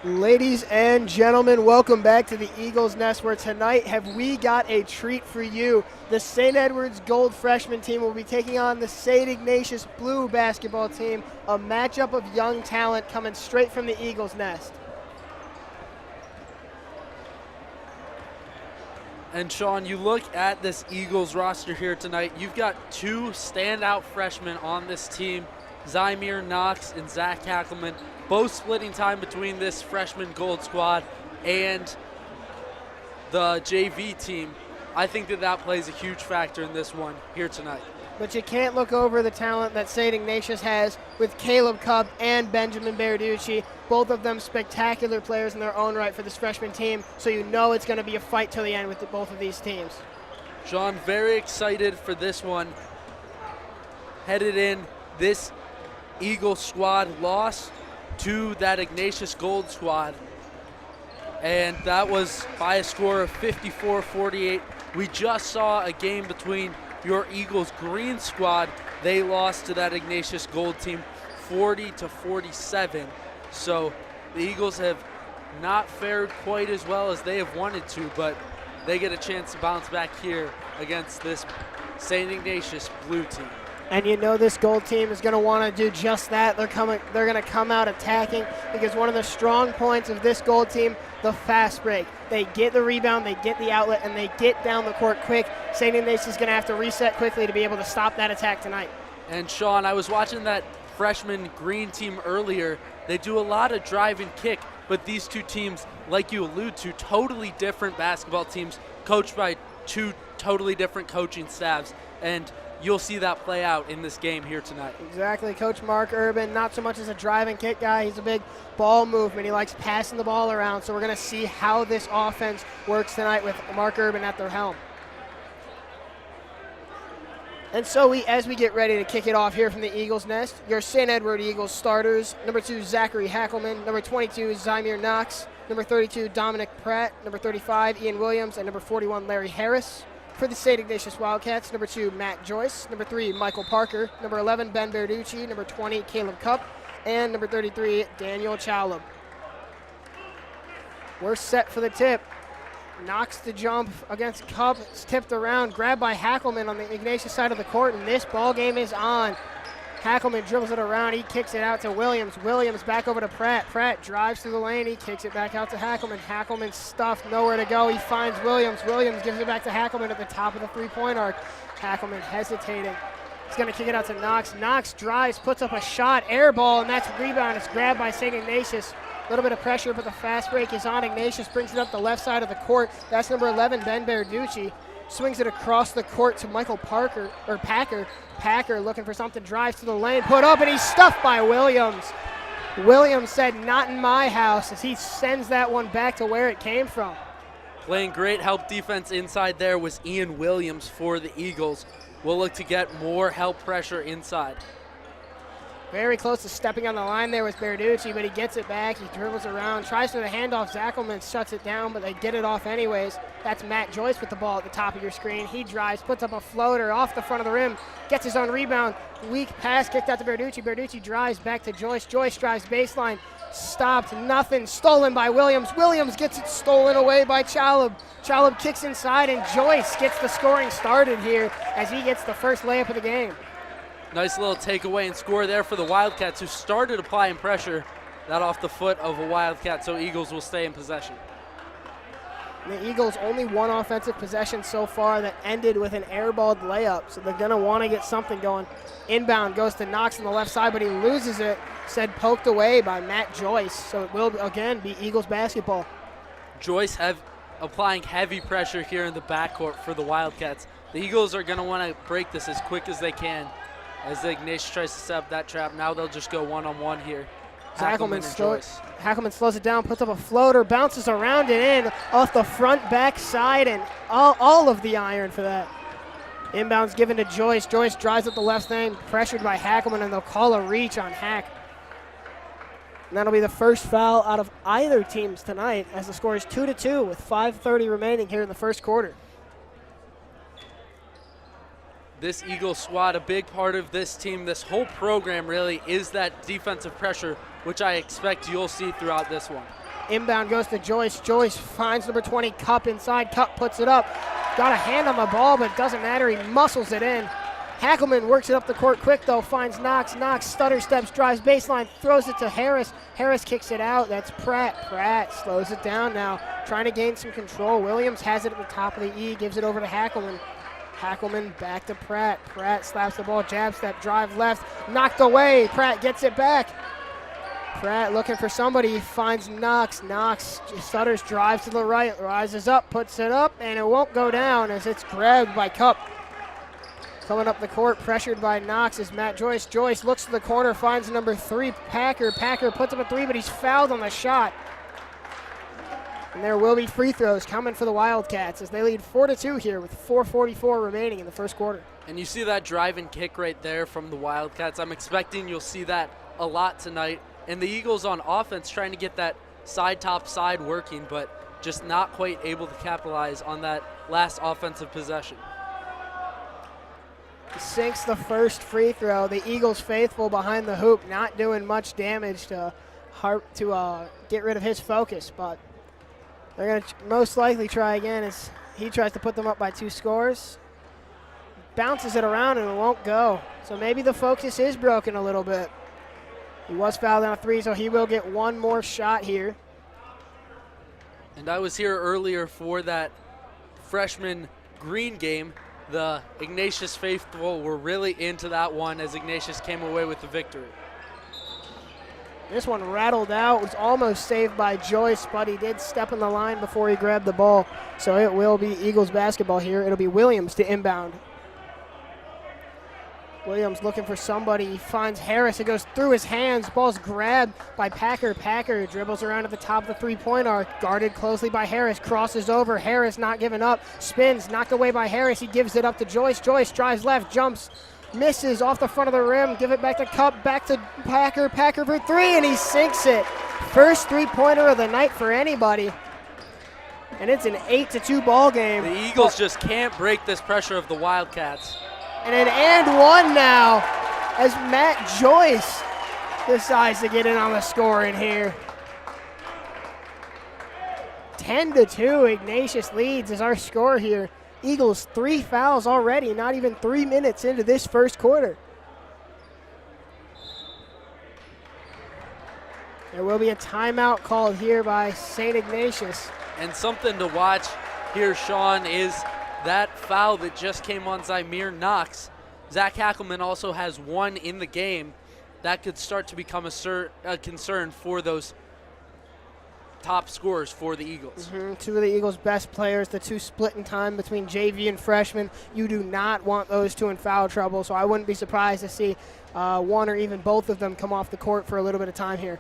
Ladies and gentlemen, welcome back to the Eagles Nest, where tonight have we got a treat for you. The St. Edward's Gold freshman team will be taking on the St. Ignatius-Blue basketball team, a matchup of young talent coming straight from the Eagles Nest. And Sean, you look at this Eagles roster here tonight, you've got two standout freshmen on this team, Zymir Knox and Zach Hackelman, both splitting time between this freshman gold squad and the JV team. I think that plays a huge factor in this one here tonight. But you can't look over the talent that St. Ignatius has with Caleb Cupp and Benjamin Berarducci, both of them spectacular players in their own right for this freshman team, so you know it's going to be a fight till the end with both of these teams. Sean, very excited for this one. Headed in, this Eagle squad lost to that Ignatius Gold squad, and that was by a score of 54-48. We just saw a game between your Eagles Green squad. They lost to that Ignatius Gold team 40-47. So the Eagles have not fared quite as well as they have wanted to, but they get a chance to bounce back here against this St. Ignatius Blue team. And you know this Gold team is going to want to do just that. They're going to come out attacking, because one of the strong points of this Gold team, the fast break. They get the rebound, they get the outlet, and they get down the court quick. St. Ignatius is going to have to reset quickly to be able to stop that attack tonight. And Sean, I was watching that freshman Green team earlier. They do a lot of drive and kick, but these two teams, like you allude to, totally different basketball teams coached by two totally different coaching staffs. And you'll see that play out in this game here tonight. Exactly. Coach Mark Urban, not so much as a drive and kick guy. He's a big ball movement. He likes passing the ball around. So we're going to see how this offense works tonight with Mark Urban at their helm. And so as we get ready to kick it off here from the Eagles Nest, your St. Edward Eagles starters: number 2, Zachary Hackelman; number 22, Zymir Knox; number 32, Dominic Pratt; number 35, Ian Williams; and number 41, Larry Harris. For the St. Ignatius Wildcats, number 2, Matt Joyce; number 3, Michael Parker; number 11, Ben Berarducci; number 20, Caleb Cupp; and number 33, Daniel Chalub. We're set for the tip. Knocks the jump against Cupp. It's tipped around, grabbed by Hackelman on the Ignatius side of the court, and this ball game is on. Hackelman dribbles it around. He kicks it out to Williams. Williams back over to Pratt. Pratt drives through the lane. He kicks it back out to Hackelman. Hackelman stuffed, nowhere to go. He finds Williams. Williams gives it back to Hackelman at the top of the three-point arc. Hackelman hesitating. He's going to kick it out to Knox. Knox drives, puts up a shot, air ball, and that's a rebound. It's grabbed by St. Ignatius. A little bit of pressure, but the fast break is on. Ignatius brings it up the left side of the court. That's number 11, Ben Berarducci. Swings it across the court to Michael Packer. Packer looking for something, drives to the lane, put up, and he's stuffed by Williams. Williams said, "Not in my house," as he sends that one back to where it came from. Playing great help defense inside there was Ian Williams for the Eagles. We'll look to get more help pressure inside. Very close to stepping on the line there with Berarducci, but he gets it back. He dribbles around, tries for the handoff. Zackelman shuts it down, but they get it off anyways. That's Matt Joyce with the ball at the top of your screen. He drives, puts up a floater off the front of the rim, gets his own rebound. Weak pass kicked out to Berarducci. Berarducci drives back to Joyce. Joyce drives baseline. Stopped, nothing, stolen by Williams. Williams gets it stolen away by Chalub. Chalub kicks inside, and Joyce gets the scoring started here as he gets the first layup of the game. Nice little takeaway and score there for the Wildcats, who started applying pressure. That off the foot of a Wildcat, so Eagles will stay in possession. The Eagles only one offensive possession so far that ended with an airballed layup, so they're going to want to get something going. Inbound goes to Knox on the left side, but he loses it. Said poked away by Matt Joyce, so it will again be Eagles basketball. Joyce applying heavy pressure here in the backcourt for the Wildcats. The Eagles are going to want to break this as quick as they can as the Ignatius tries to set up that trap. Now they'll just go one-on-one here. Hackelman slows it down, puts up a floater, bounces around and in off the front back side, and all of the iron for that. Inbounds given to Joyce. Joyce drives up the left lane, pressured by Hackelman, and they'll call a reach on Hack. And that'll be the first foul out of either teams tonight, as the score is 2-2 with 5:30 remaining here in the first quarter. This Eagle squad, a big part of this team, this whole program really, is that defensive pressure, which I expect you'll see throughout this one. Inbound goes to Joyce. Joyce finds number 20, Cup inside. Cup puts it up. Got a hand on the ball, but doesn't matter. He muscles it in. Hackelman works it up the court quick, though. Finds Knox. Knox stutter steps, drives baseline, throws it to Harris. Harris kicks it out. That's Pratt. Pratt slows it down now, trying to gain some control. Williams has it at the top of the E, gives it over to Hackelman. Hackelman back to Pratt. Pratt slaps the ball, jab step, drive left, knocked away. Pratt gets it back. Pratt looking for somebody, finds Knox. Knox stutters, drives to the right, rises up, puts it up, and it won't go down as it's grabbed by Cup. Coming up the court, pressured by Knox is Matt Joyce. Joyce looks to the corner, finds number 3, Packer. Packer puts up a 3, but he's fouled on the shot. And there will be free throws coming for the Wildcats as they lead 4-2 here with 4:44 remaining in the first quarter. And you see that drive and kick right there from the Wildcats. I'm expecting you'll see that a lot tonight. And the Eagles on offense trying to get that side-top side working, but just not quite able to capitalize on that last offensive possession. Sinks the first free throw. The Eagles faithful behind the hoop, not doing much damage to get rid of his focus, but they're going to most likely try again as he tries to put them up by 2 scores. Bounces it around and it won't go. So maybe the focus is broken a little bit. He was fouled on a 3, so he will get one more shot here. And I was here earlier for that freshman green game. The Ignatius faithful were really into that one as Ignatius came away with the victory. This one rattled out, was almost saved by Joyce, but he did step in the line before he grabbed the ball. So it will be Eagles basketball here. It'll be Williams to inbound. Williams looking for somebody. He finds Harris. It goes through his hands. Ball's grabbed by Packer. Packer dribbles around at the top of the three-point arc. Guarded closely by Harris. Crosses over. Harris not giving up. Spins. Knocked away by Harris. He gives it up to Joyce. Joyce drives left. Jumps. Misses off the front of the rim. Give it back to Cup. Back to Packer. Packer for 3, and he sinks it. First three-pointer of the night for anybody. And it's an 8-2 ball game. The Eagles just can't break this pressure of the Wildcats. And an and one now as Matt Joyce decides to get in on the scoring here. 10-2, Ignatius leads as our score here. Eagles 3 fouls already, not even 3 minutes into this first quarter. There will be a timeout called here by St. Ignatius. And something to watch here, Sean, is that foul that just came on Zymir Knox. Zach Hackelman also has 1 in the game. That could start to become a concern for those top scorers for the Eagles. 2 of the Eagles' best players, the 2 split in time between JV and freshman. You do not want those 2 in foul trouble, so I wouldn't be surprised to see one or even both of them come off the court for a little bit of time here.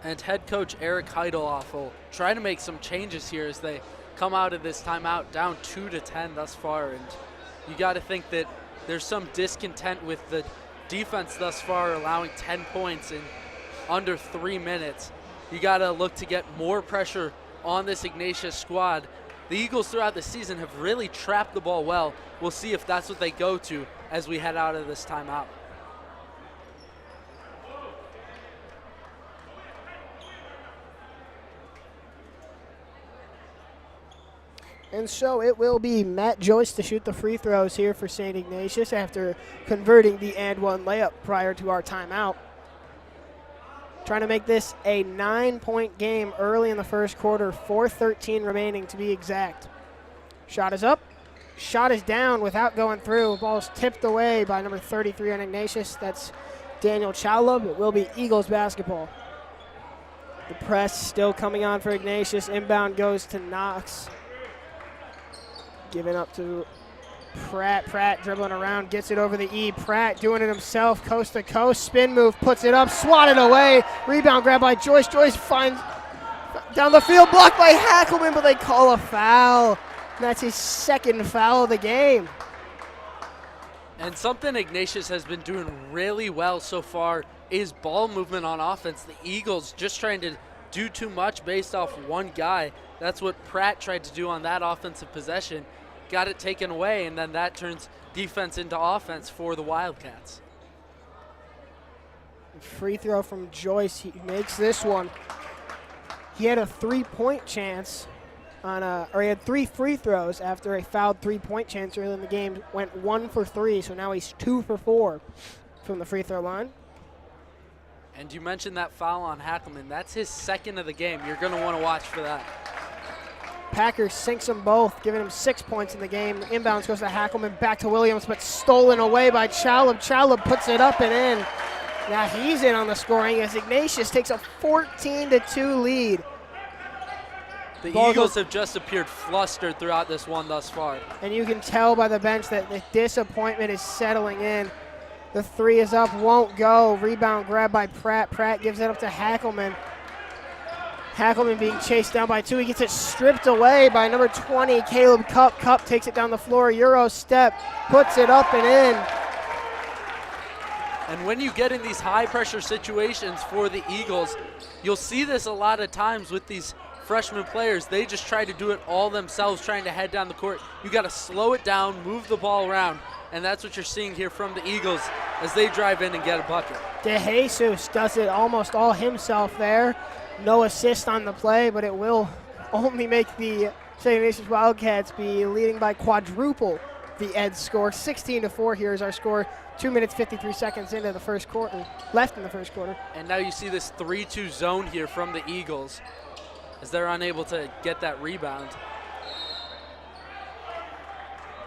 And head coach Eric Heideloff will try to make some changes here as they come out of this timeout down 2-10 thus far. And you got to think that there's some discontent with the defense thus far, allowing 10 points in under 3 minutes. You got to look to get more pressure on this Ignatius squad. The Eagles throughout the season have really trapped the ball well. We'll see if that's what they go to as we head out of this timeout. And so it will be Matt Joyce to shoot the free throws here for St. Ignatius after converting the and one layup prior to our timeout. Trying to make this a 9-point game early in the first quarter, 4:13 remaining to be exact. Shot is up. Shot is down without going through. Ball is tipped away by number 33 on Ignatius. That's Daniel Chowlub. It will be Eagles basketball. The press still coming on for Ignatius. Inbound goes to Knox. Giving up to Pratt. Pratt dribbling around, gets it over the E. Pratt doing it himself, coast to coast. Spin move, puts it up, swatted away. Rebound grab by Joyce. Joyce finds down the field, blocked by Hackelman, but they call a foul. And that's his 2nd foul of the game. And something Ignatius has been doing really well so far is ball movement on offense. The Eagles just trying to do too much based off one guy. That's what Pratt tried to do on that offensive possession. Got it taken away, and then that turns defense into offense for the Wildcats. Free throw from Joyce. He makes this one. He had a 3-point chance or he had 3 free throws after a fouled 3-point chance early in the game. Went 1 for 3, so now he's 2 for 4 from the free throw line. And you mentioned that foul on Hackelman. That's his second of the game. You're going to want to watch for that. Packers sinks them both, giving him 6 points in the game. Inbounds goes to Hackelman, back to Williams, but stolen away by Chalub. Chalub puts it up and in. Now he's in on the scoring as Ignatius takes a 14-2 lead. The Ball Eagles have just appeared flustered throughout this one thus far. And you can tell by the bench that the disappointment is settling in. The 3 is up, won't go. Rebound grab by Pratt. Pratt gives it up to Hackelman. Hackelman being chased down by 2. He gets it stripped away by number 20, Caleb Cup. Cup takes it down the floor, Euro step, puts it up and in. And when you get in these high-pressure situations for the Eagles, you'll see this a lot of times with these freshman players. They just try to do it all themselves, trying to head down the court. You got to slow it down, move the ball around, and that's what you're seeing here from the Eagles as they drive in and get a bucket. DeJesus does it almost all himself there. No assist on the play, but it will only make the St. Ignatius Wildcats be leading by quadruple the Eds score. 16-4 here is our score. 2 minutes, 53 seconds into the first quarter, left in the first quarter. And now you see this 3-2 zone here from the Eagles as they're unable to get that rebound.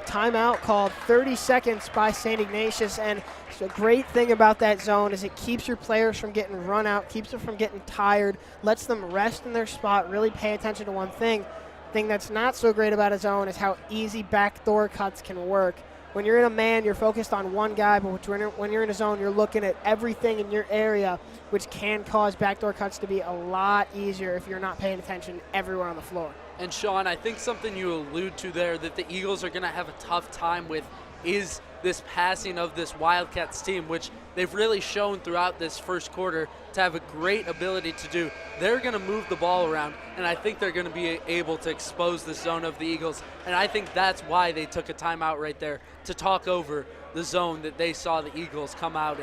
Timeout called, 30 seconds by St. Ignatius, and the great thing about that zone is it keeps your players from getting run out, keeps them from getting tired, lets them rest in their spot, really pay attention to one thing. Thing that's not so great about a zone is how easy backdoor cuts can work. When you're in a man, you're focused on one guy, but when you're in a zone, you're looking at everything in your area, which can cause backdoor cuts to be a lot easier if you're not paying attention everywhere on the floor. And Sean, I think something you allude to there that the Eagles are going to have a tough time with is this passing of this Wildcats team, which they've really shown throughout this first quarter to have a great ability to do. They're going to move the ball around, and I think they're going to be able to expose the zone of the Eagles. And I think that's why they took a timeout right there, to talk over the zone that they saw the Eagles come out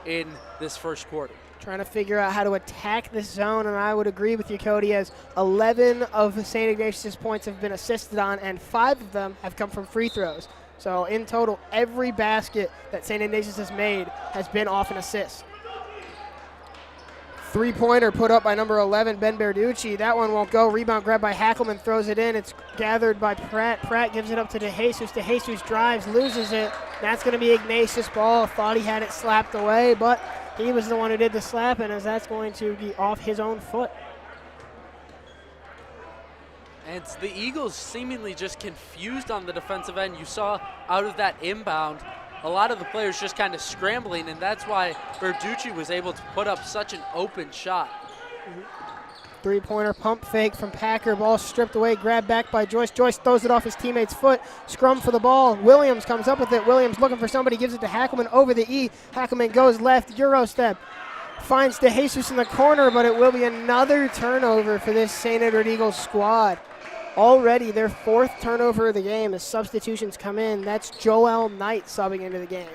in this first quarter. Trying to figure out how to attack this zone, and I would agree with you, Cody, as 11 of St. Ignatius' points have been assisted on, and 5 of them have come from free throws. So in total, every basket that St. Ignatius has made has been off an assist. 3-pointer put up by number 11, Ben Berducci. That one won't go. Rebound grabbed by Hackelman, throws it in. It's gathered by Pratt. Pratt gives it up to DeJesus. DeJesus drives, loses it. That's going to be Ignatius' ball. Thought he had it slapped away, but he was the one who did the slapping, as that's going to be off his own foot. And the Eagles seemingly just confused on the defensive end. You saw out of that inbound, a lot of the players just kind of scrambling, and that's why Berducci was able to put up such an open shot. 3-pointer pump fake from Packer. Ball stripped away, grabbed back by Joyce. Joyce throws it off his teammate's foot. Scrum for the ball. Williams comes up with it. Williams looking for somebody, gives it to Hackelman over the E. Hackelman goes left, Euro step. Finds DeJesus in the corner, but it will be another turnover for this St. Edward Eagles squad. Already their 4th turnover of the game as substitutions come in. That's Joel Knight subbing into the game.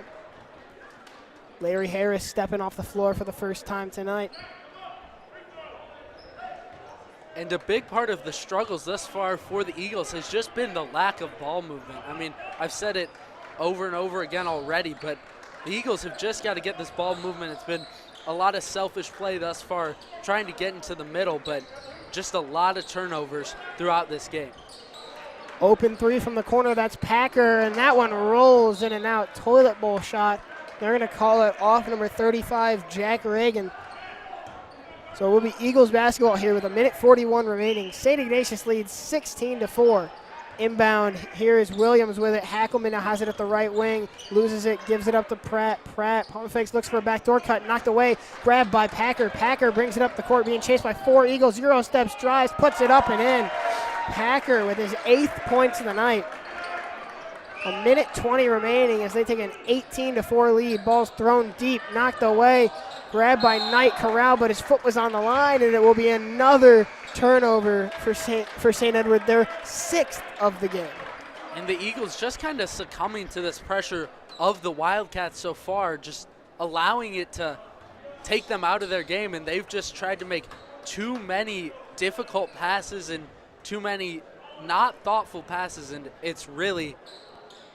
Larry Harris stepping off the floor for the first time tonight. And a big part of the struggles thus far for the Eagles has just been the lack of ball movement. I mean, I've said it over and over again already, but the Eagles have just got to get this ball movement. It's been a lot of selfish play thus far, trying to get into the middle, but just a lot of turnovers throughout this game. Open 3 from the corner, that's Packer, and that one rolls in and out. Toilet bowl shot. They're going to call it off number 35, Jack Reagan. So it will be Eagles basketball here with 1:41 remaining. St. Ignatius leads 16-4. Inbound, here is Williams with it. Hackelman now has it at the right wing, loses it, gives it up to Pratt. Pratt, pump fakes, looks for a backdoor cut, knocked away, grabbed by Packer. Packer brings it up the court, being chased by 4 Eagles. Euro steps, drives, puts it up and in. Packer with his 8th points of the night. 1:20 remaining as they take an 18-4 lead. Ball's thrown deep, knocked away, grabbed by Knight, corral, but his foot was on the line, and it will be another turnover for St. Edward, their 6th of the game. And the Eagles just kind of succumbing to this pressure of the Wildcats so far, just allowing it to take them out of their game, and they've just tried to make too many difficult passes and too many not thoughtful passes, and it's really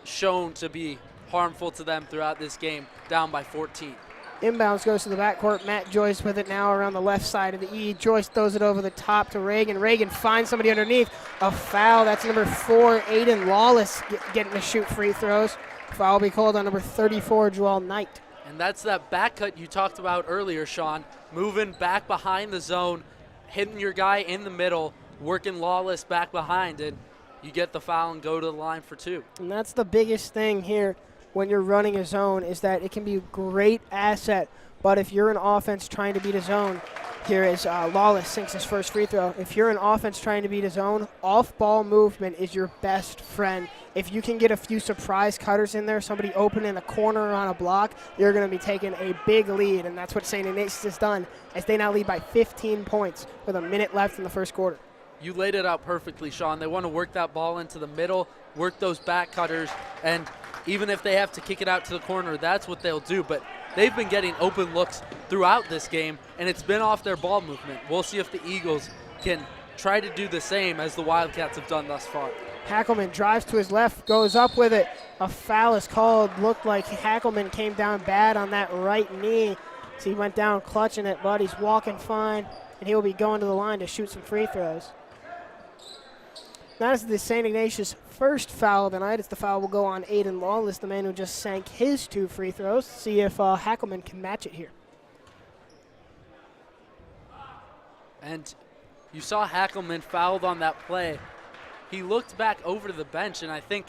shown to be harmful to them throughout this game, down by 14. Inbounds goes to the backcourt. Matt Joyce with it now around the left side of the E. Joyce throws it over the top to Reagan. Reagan finds somebody underneath. A foul. That's number 4, Aiden Lawless, getting to shoot free throws. Foul will be called on number 34, Joel Knight. And that's that back cut you talked about earlier, Sean. Moving back behind the zone, hitting your guy in the middle, working Lawless back behind, and you get the foul and go to the line for 2. And that's the biggest thing here when you're running a zone, is that it can be a great asset, but if you're an offense trying to beat a zone, here is Lawless sinks his first free throw. If you're an offense trying to beat a zone, off-ball movement is your best friend. If you can get a few surprise cutters in there, somebody open in a corner on a block, you're going to be taking a big lead, and that's what St. Ignatius has done, as they now lead by 15 points with a minute left in the first quarter. You laid it out perfectly, Sean. They want to work that ball into the middle, work those back cutters, and even if they have to kick it out to the corner, that's what they'll do. But they've been getting open looks throughout this game, and it's been off their ball movement. We'll see if the Eagles can try to do the same as the Wildcats have done thus far. Hackelman drives to his left, goes up with it. A foul is called. Looked like Hackelman came down bad on that right knee. So he went down clutching it, but he's walking fine, and he'll be going to the line to shoot some free throws. That is the St. Ignatius first foul of the night. It's the foul will go on Aiden Lawless, the man who just sank his 2 free throws. See if Hackelman can match it here. And you saw Hackelman fouled on that play. He looked back over to the bench, and I think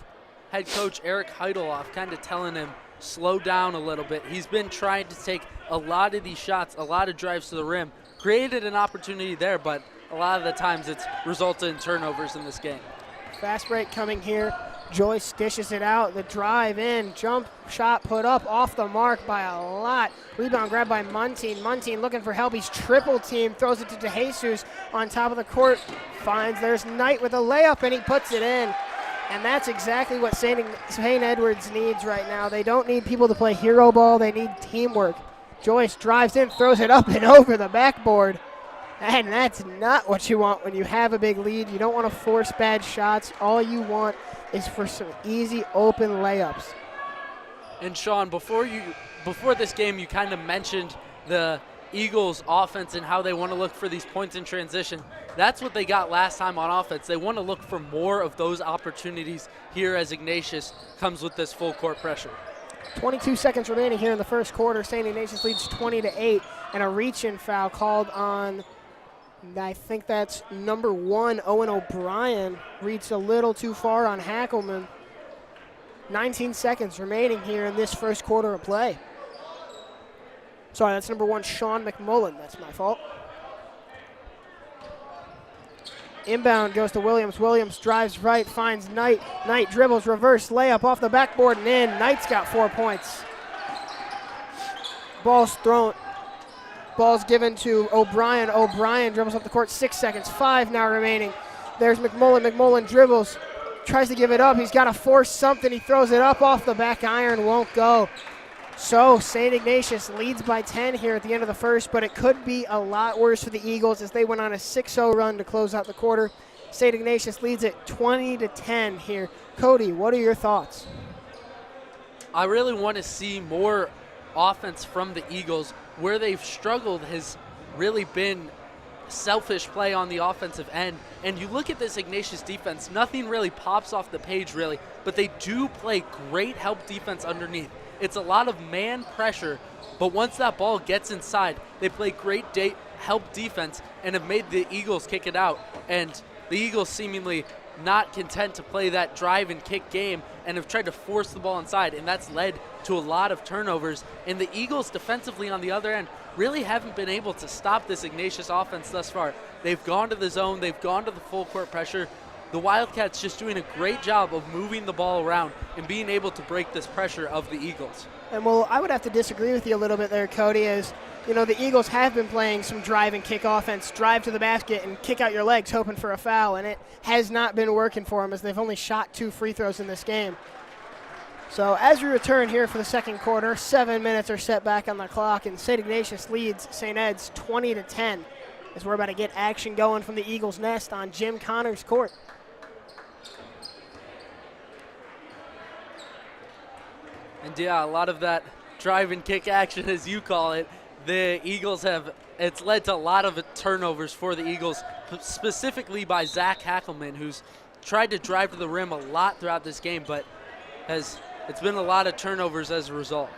head coach Eric Heideloff kind of telling him, slow down a little bit. He's been trying to take a lot of these shots, a lot of drives to the rim. Created an opportunity there, but a lot of the times it's resulted in turnovers in this game. Fast break coming here. Joyce dishes it out. The drive in. Jump shot put up off the mark by a lot. Rebound grabbed by Muntean. Muntean looking for help. He's triple team. Throws it to DeJesus on top of the court. Finds there's Knight with a layup, and he puts it in. And that's exactly what St. Edwards needs right now. They don't need people to play hero ball. They need teamwork. Joyce drives in, throws it up and over the backboard. And that's not what you want when you have a big lead. You don't want to force bad shots. All you want is for some easy open layups. And Sean, before this game, you kind of mentioned the Eagles offense and how they want to look for these points in transition. That's what they got last time on offense. They want to look for more of those opportunities here as Ignatius comes with this full court pressure. 22 seconds remaining here in the first quarter. St. Ignatius leads 20-8, and a reach-in foul called on, I think that's number 1, Owen O'Brien. Reached a little too far on Hackelman. 19 seconds remaining here in this first quarter of play. Sorry, that's number 1, Sean McMullen. That's my fault. Inbound goes to Williams. Williams drives right, finds Knight. Knight dribbles, reverse layup off the backboard and in. Knight's got 4 points. Ball's thrown. Ball's given to O'Brien. O'Brien dribbles up the court, 6 seconds, 5 now remaining. There's McMullen. McMullen dribbles, tries to give it up. He's got to force something. He throws it up off the back iron, won't go. So St. Ignatius leads by 10 here at the end of the first, but it could be a lot worse for the Eagles as they went on a 6-0 run to close out the quarter. St. Ignatius leads it 20-10 here. Cody, what are your thoughts? I really want to see more offense from the Eagles. Where they've struggled has really been selfish play on the offensive end. And you look at this Ignatius defense, nothing really pops off the page really, but they do play great help defense underneath. It's a lot of man pressure, but once that ball gets inside, they play great help defense and have made the Eagles kick it out. And the Eagles seemingly not content to play that drive and kick game and have tried to force the ball inside, and that's led to a lot of turnovers. And the Eagles defensively on the other end really haven't been able to stop this Ignatius offense thus far. They've gone to the zone, they've gone to the full court pressure. The Wildcats just doing a great job of moving the ball around and being able to break this pressure of the Eagles. And well, I would have to disagree with you a little bit there, Cody, as you know, the Eagles have been playing some drive and kick offense, drive to the basket and kick out your legs hoping for a foul, and it has not been working for them as they've only shot 2 free throws in this game. So as we return here for the second quarter, 7 minutes are set back on the clock, and St. Ignatius leads St. Ed's 20-10 as we're about to get action going from the Eagles' Nest on Jim Connors' court. And yeah, a lot of that drive and kick action, as you call it, the Eagles it's led to a lot of turnovers for the Eagles, specifically by Zach Hackelman, who's tried to drive to the rim a lot throughout this game, but it's been a lot of turnovers as a result.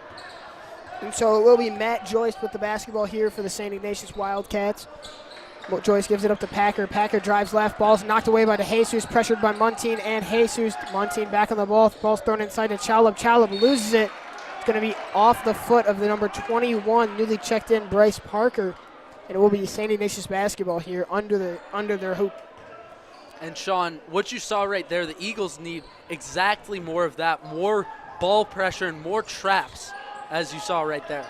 And so it will be Matt Joyce with the basketball here for the St. Ignatius Wildcats. Well, Joyce gives it up to Packer. Packer drives left. Ball's knocked away by DeJesus, pressured by Muntean and Jesus. Muntean back on the ball. Ball's thrown inside to Chalub. Chalub loses it. It's going to be off the foot of the number 21, newly checked in Bryce Parker. And it will be St. Ignatius basketball here under their hoop. And Sean, what you saw right there, the Eagles need exactly more of that, more ball pressure and more traps, as you saw right there.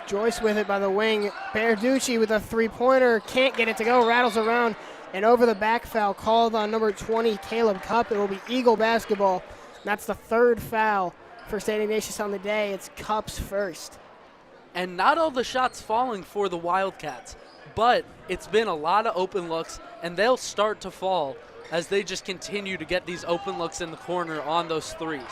Joyce with it by the wing. Berducci with a three-pointer. Can't get it to go. Rattles around. And over the back foul called on number 20, Caleb Cup. It will be Eagle basketball. That's the third foul for St. Ignatius on the day. It's Cup's first. And not all the shots falling for the Wildcats, but it's been a lot of open looks, and they'll start to fall as they just continue to get these open looks in the corner on those threes.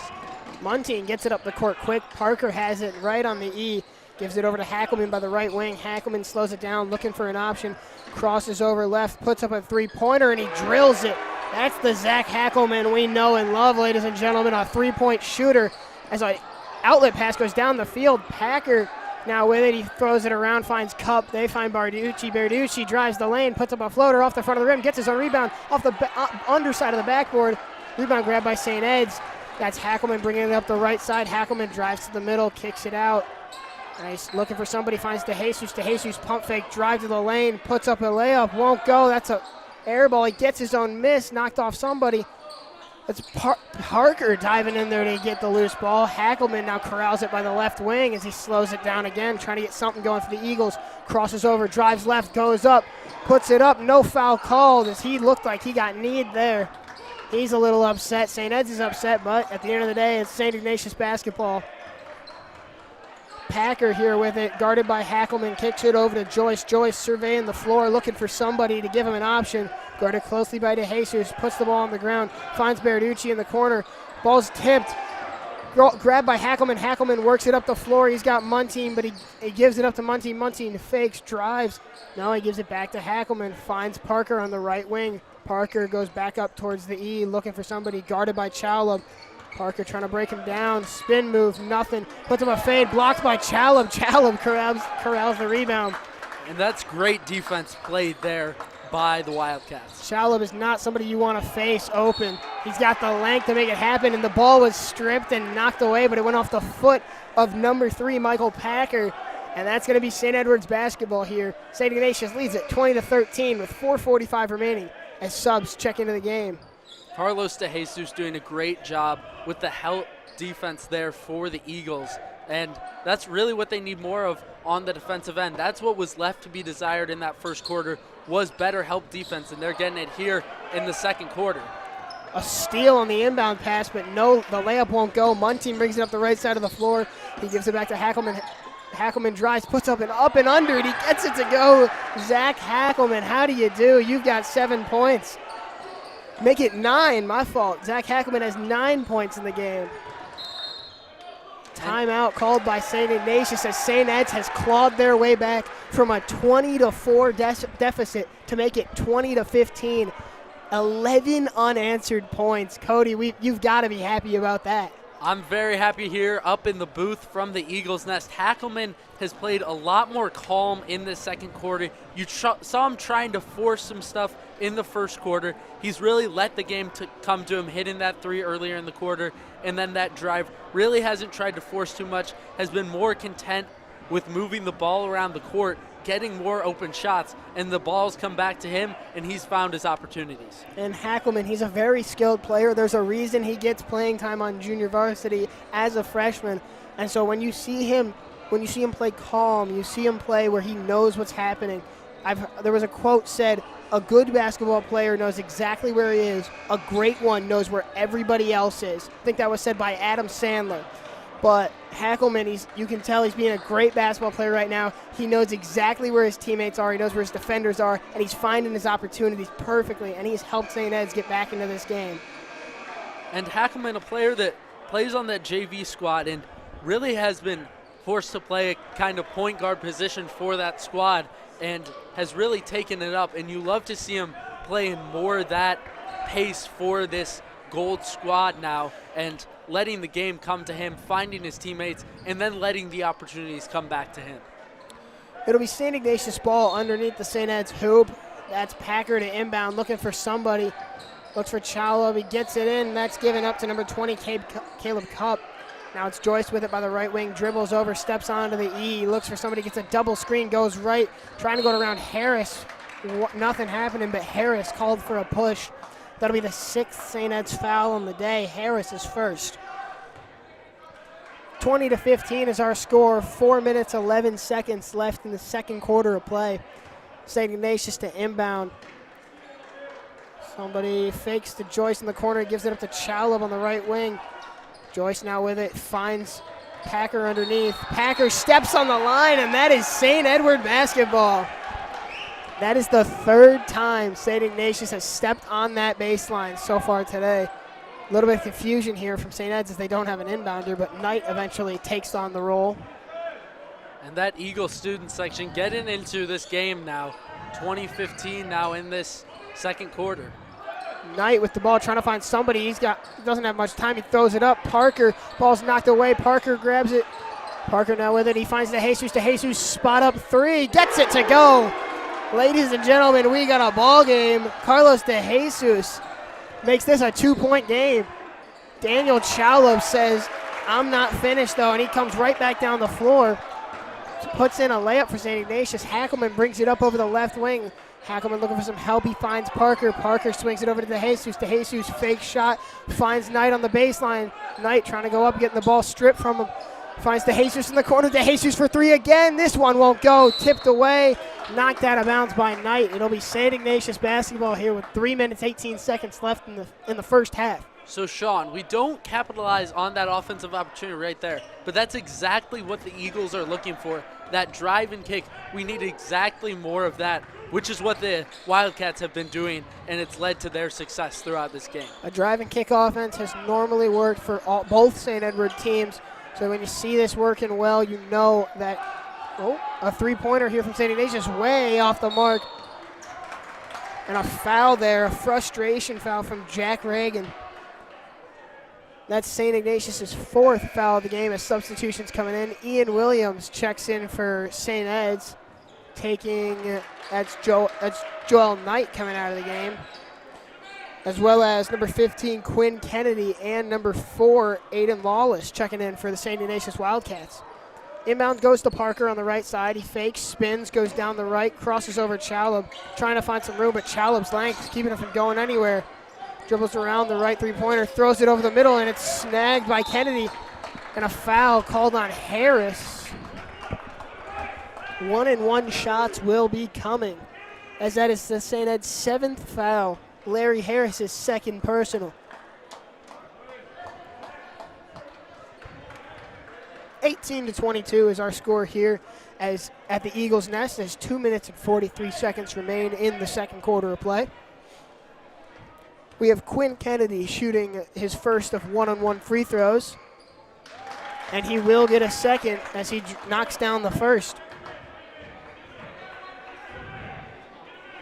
Muntean gets it up the court quick. Parker has it right on the E. Gives it over to Hackelman by the right wing. Hackelman slows it down, looking for an option. Crosses over left, puts up a three-pointer, and he drills it. That's the Zach Hackelman we know and love, ladies and gentlemen, a three-point shooter. As an outlet pass goes down the field, Packer now with it. He throws it around, finds Cup. They find Berducci. Berducci drives the lane, puts up a floater off the front of the rim, gets his own rebound off the underside of the backboard. Rebound grabbed by St. Ed's. That's Hackelman bringing it up the right side. Hackelman drives to the middle, kicks it out. Nice, looking for somebody, finds DeJesus. DeJesus pump fake, drive to the lane, puts up a layup, won't go. That's a air ball. He gets his own miss, knocked off somebody. It's Parker diving in there to get the loose ball. Hackelman now corrals it by the left wing as he slows it down again, trying to get something going for the Eagles. Crosses over, drives left, goes up, puts it up. No foul called as he looked like he got kneed there. He's a little upset. St. Ed's is upset, but at the end of the day, it's St. Ignatius basketball. Packer here with it, guarded by Hackelman, kicks it over to Joyce. Joyce surveying the floor, looking for somebody to give him an option. Guarded closely by DeJesus, puts the ball on the ground, finds Berducci in the corner. Ball's tipped, grabbed by Hackelman. Hackelman works it up the floor. He's got Muntean, but he gives it up to Muntean. Muntean fakes, drives. No, he gives it back to Hackelman, finds Parker on the right wing. Parker goes back up towards the E, looking for somebody, guarded by Chalub. Parker trying to break him down. Spin move, nothing. Puts him a fade, blocked by Chalub. Chalub corrals the rebound. And that's great defense played there by the Wildcats. Chalub is not somebody you want to face open. He's got the length to make it happen, and the ball was stripped and knocked away, but it went off the foot of number 3, Michael Packer. And that's going to be St. Edward's basketball here. St. Ignatius leads it 20-13 with 4:45 remaining as subs check into the game. Carlos DeJesus doing a great job with the help defense there for the Eagles. And that's really what they need more of on the defensive end. That's what was left to be desired in that first quarter, was better help defense, and they're getting it here in the second quarter. A steal on the inbound pass, but no, the layup won't go. Muntean brings it up the right side of the floor. He gives it back to Hackelman. Hackelman drives, puts up and under, and he gets it to go. Zach Hackelman, how do you do? You've got 7 points. Make it 9, my fault. Zach Hackelman has 9 points in the game. Timeout called by St. Ignatius as St. Ed's has clawed their way back from a 20-4 deficit to make it 20-15. 11 unanswered points. Cody, you've got to be happy about that. I'm very happy here up in the booth from the Eagles' Nest. Hackelman has played a lot more calm in the second quarter. You saw him trying to force some stuff in the first quarter. He's really let the game come to him, hitting that 3 earlier in the quarter, and then that drive really hasn't tried to force too much, has been more content with moving the ball around the court, getting more open shots, and the balls come back to him, and he's found his opportunities. And Hackelman, he's a very skilled player. There's a reason he gets playing time on junior varsity as a freshman. And so when you see him play calm, you see him play where he knows what's happening. There was a quote said, a good basketball player knows exactly where he is. A great one knows where everybody else is. I think that was said by Adam Sandler. But Hackelman, you can tell he's being a great basketball player right now. He knows exactly where his teammates are. He knows where his defenders are, and he's finding his opportunities perfectly, and he's helped St. Ed's get back into this game. And Hackelman, a player that plays on that JV squad and really has been forced to play a kind of point guard position for that squad and has really taken it up. And you love to see him playing more of that pace for this Gold squad now and letting the game come to him, finding his teammates, and then letting the opportunities come back to him. It'll be St. Ignatius ball underneath the St. Ed's hoop. That's Packer to inbound, looking for somebody. Looks for Chalub. He gets it in. That's given up to number 20, Caleb Cup. Now it's Joyce with it by the right wing. Dribbles over, steps onto the E. Looks for somebody, gets a double screen, goes right. Trying to go around Harris. Nothing happening, but Harris called for a push. That'll be the 6th St. Ed's foul on the day. Harris is first. 20-15 is our score. 4 minutes, 11 seconds left in the second quarter of play. St. Ignatius to inbound. Somebody fakes to Joyce in the corner, gives it up to Chalub on the right wing. Joyce now with it, finds Packer underneath. Packer steps on the line, and that is St. Edward basketball. That is the 3rd time St. Ignatius has stepped on that baseline so far today. A little bit of confusion here from St. Ed's as they don't have an inbounder, but Knight eventually takes on the role. And that Eagle student section getting into this game now. 20-15 now in this second quarter. Knight with the ball, trying to find somebody. He doesn't have much time. He throws it up. Parker, ball's knocked away. Parker grabs it. Parker now with it. He finds De Jesus, spot up 3, gets it to go. Ladies and gentlemen, we got a ball game. Carlos De Jesus makes this a 2-point game. Daniel Chalub says, I'm not finished though, and he comes right back down the floor. Puts in a layup for St. Ignatius. Hackelman brings it up over the left wing. Hackelman looking for some help. He finds Parker. Parker swings it over to De Jesus. De Jesus fake shot. Finds Knight on the baseline. Knight trying to go up, getting the ball stripped from him. Finds De Jesus in the corner. De Jesus for 3 again. This one won't go. Tipped away. Knocked out of bounds by Knight. It'll be St. Ignatius basketball here with 3 minutes, 18 seconds left in the first half. So, Sean, we don't capitalize on that offensive opportunity right there, but that's exactly what the Eagles are looking for, that drive and kick. We need exactly more of that, which is what the Wildcats have been doing, and it's led to their success throughout this game. A drive and kick offense has normally worked for both St. Edward teams, so when you see this working well, you know that, a 3-pointer here from St. Ignatius way off the mark. And a foul there, a frustration foul from Jack Reagan. That's St. Ignatius' 4th foul of the game as substitutions coming in. Ian Williams checks in for St. Ed's, that's Joel Knight coming out of the game, as well as number 15, Quinn Kennedy, and number 4, Aiden Lawless checking in for the St. Ignatius Wildcats. Inbound goes to Parker on the right side. He fakes, spins, goes down the right, crosses over Chalub, trying to find some room, but Chalub's length is keeping him from going anywhere. Dribbles around the right 3-pointer, throws it over the middle, and it's snagged by Kennedy. And a foul called on Harris. 1-and-1 shots will be coming, as that is the St. Ed's 7th foul. Larry Harris's 2nd personal. 18-22 is our score here as at the Eagles' Nest as 2 minutes and 43 seconds remain in the second quarter of play. We have Quinn Kennedy shooting his first of 1-on-1 free throws, and he will get a second as he knocks down the first.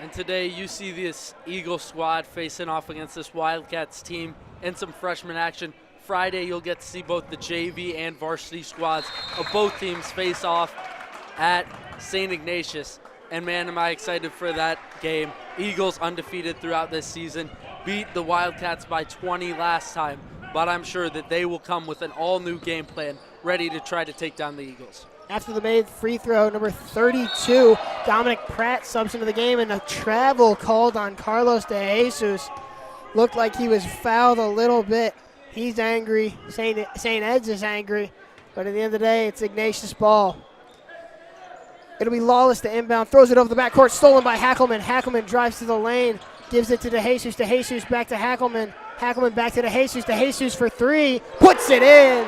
And today you see this Eagle squad facing off against this Wildcats team in some freshman action. Friday you'll get to see both the JV and varsity squads of both teams face off at St. Ignatius. And man, am I excited for that game. Eagles undefeated throughout this season, beat the Wildcats by 20 last time, but I'm sure that they will come with an all-new game plan, ready to try to take down the Eagles. After the made free throw, number 32, Dominic Pratt subs into the game, and a travel called on Carlos De Jesus. Looked like he was fouled a little bit. He's angry. St. Ed's is angry, but at the end of the day, it's Ignatius ball. It'll be Lawless to inbound, throws it over the backcourt, stolen by Hackelman. Hackelman drives to the lane, gives it to De Jesus. De Jesus back to Hackelman. Hackelman back to De Jesus. De Jesus for 3, puts it in.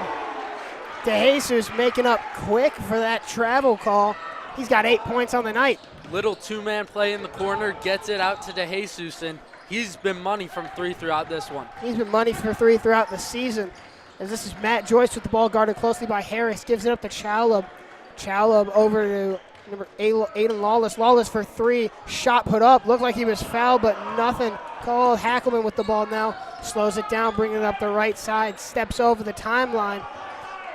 DeJesus making up quick for that travel call. He's got 8 points on the night. Little two-man play in the corner, gets it out to DeJesus, and he's been money from three throughout this one. He's been money for three throughout the season. As this is Matt Joyce with the ball guarded closely by Harris. Gives it up to Chalub. Chalub over to number Aiden Lawless. Lawless for three. Shot put up. Looked like he was fouled, but nothing called. Hackelman with the ball now. Slows it down, bringing it up the right side. Steps over the timeline.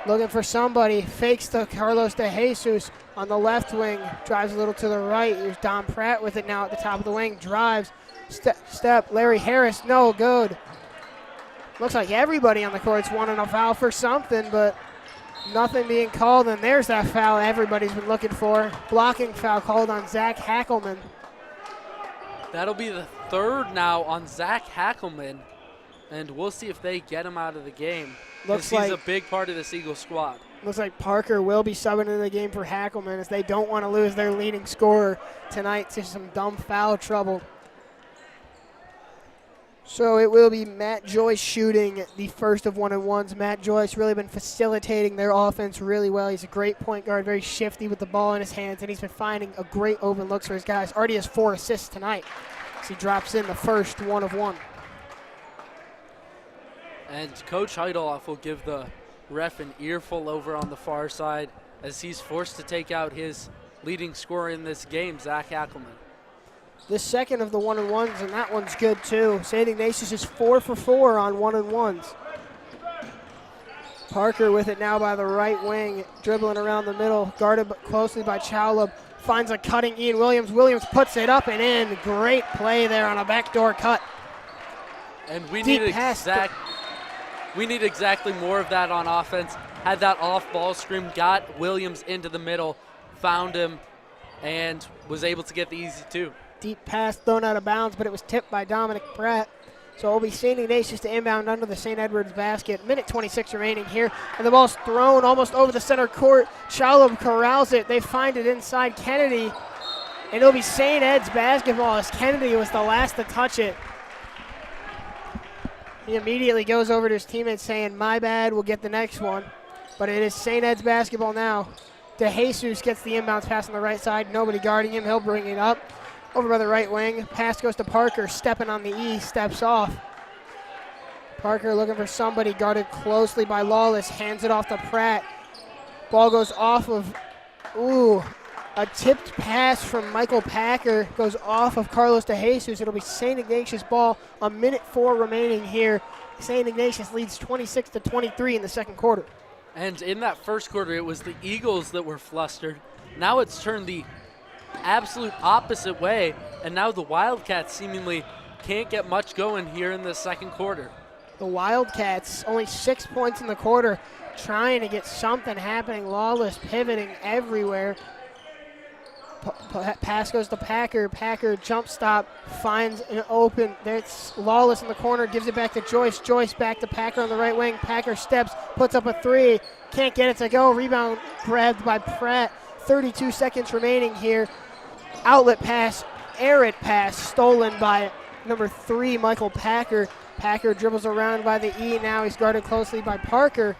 Looking for somebody. Fakes to Carlos DeJesus on the left wing. Drives a little to the right. Here's Don Pratt with it now at the top of the wing. Drives. Step. Larry Harris. No good. Looks like everybody on the court's wanting a foul for something, but nothing being called. And there's that foul everybody's been looking for. Blocking foul called on Zach Hackelman. That'll be the third now on Zach Hackelman, and we'll see if they get him out of the game. Looks he's like a big part of this Eagles squad. Looks like Parker will be subbing into the game for Hackelman as they don't want to lose their leading scorer tonight to some dumb foul trouble. So it will be Matt Joyce shooting the first of 1-and-1s. Matt Joyce really been facilitating their offense really well. He's a great point guard, very shifty with the ball in his hands, and he's been finding a great open looks for his guys. Already has 4 assists tonight as he drops in the first 1-of-1. And Coach Heideloff will give the ref an earful over on the far side as he's forced to take out his leading scorer in this game, Zach Hackelman. The second of the 1-and-1s, and that one's good too. St. Ignatius is 4 for 4 on 1-and-1s. Parker with it now by the right wing, dribbling around the middle, guarded closely by Chalub. Finds a cutting Ian Williams. Williams puts it up and in. Great play there on a backdoor cut. And we need exactly more of that on offense. Had that off-ball screen, got Williams into the middle, found him, and was able to get the easy two. Deep pass thrown out of bounds, but it was tipped by Dominic Pratt. So it will be St. Ignatius to inbound under the St. Edwards basket. Minute 26 remaining here, and the ball's thrown almost over the center court. Chalub corrals it. They find it inside Kennedy, and it'll be St. Ed's basketball as Kennedy was the last to touch it. He immediately goes over to his teammates saying, "My bad, we'll get the next one." But it is St. Ed's basketball now. DeJesus gets the inbounds pass on the right side. Nobody guarding him. He'll bring it up. Over by the right wing. Pass goes to Parker. Stepping on the E. Steps off. Parker looking for somebody. Guarded closely by Lawless. Hands it off to Pratt. Ball goes off of, a tipped pass from Michael Packer. Goes off of Carlos DeJesus. It'll be St. Ignatius ball. A minute 4 remaining here. St. Ignatius leads 26-23 in the second quarter. And in that first quarter, it was the Eagles that were flustered. Now it's turned the absolute opposite way, and now the Wildcats seemingly can't get much going here in the second quarter. The Wildcats, only 6 points in the quarter, trying to get something happening. Lawless pivoting everywhere. Pass goes to Packer. Packer jump stop, finds an open. There's Lawless in the corner, gives it back to Joyce. Joyce back to Packer on the right wing. Packer steps, puts up a three. Can't get it to go. Rebound grabbed by Pratt. 32 seconds remaining here. Outlet pass, errant pass, stolen by number 3, Michael Packer. Packer dribbles around by the E now. He's guarded closely by Parker.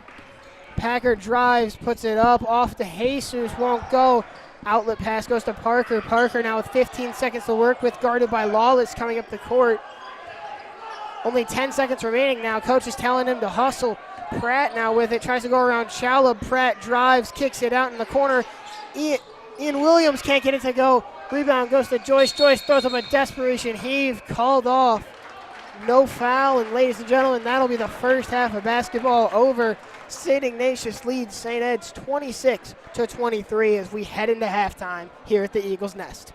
Packer drives, puts it up, off to Jesus, won't go. Outlet pass goes to Parker. Parker now with 15 seconds to work with, guarded by Lawless coming up the court. Only 10 seconds remaining now. Coach is telling him to hustle. Pratt now with it, tries to go around Chalub. Pratt drives, kicks it out in the corner. Ian Williams can't get it to go. Rebound goes to Joyce. Joyce throws up a desperation heave, called off. No foul, and ladies and gentlemen, that'll be the first half of basketball over. St. Ignatius leads St. Ed's 26-23 as we head into halftime here at the Eagles Nest.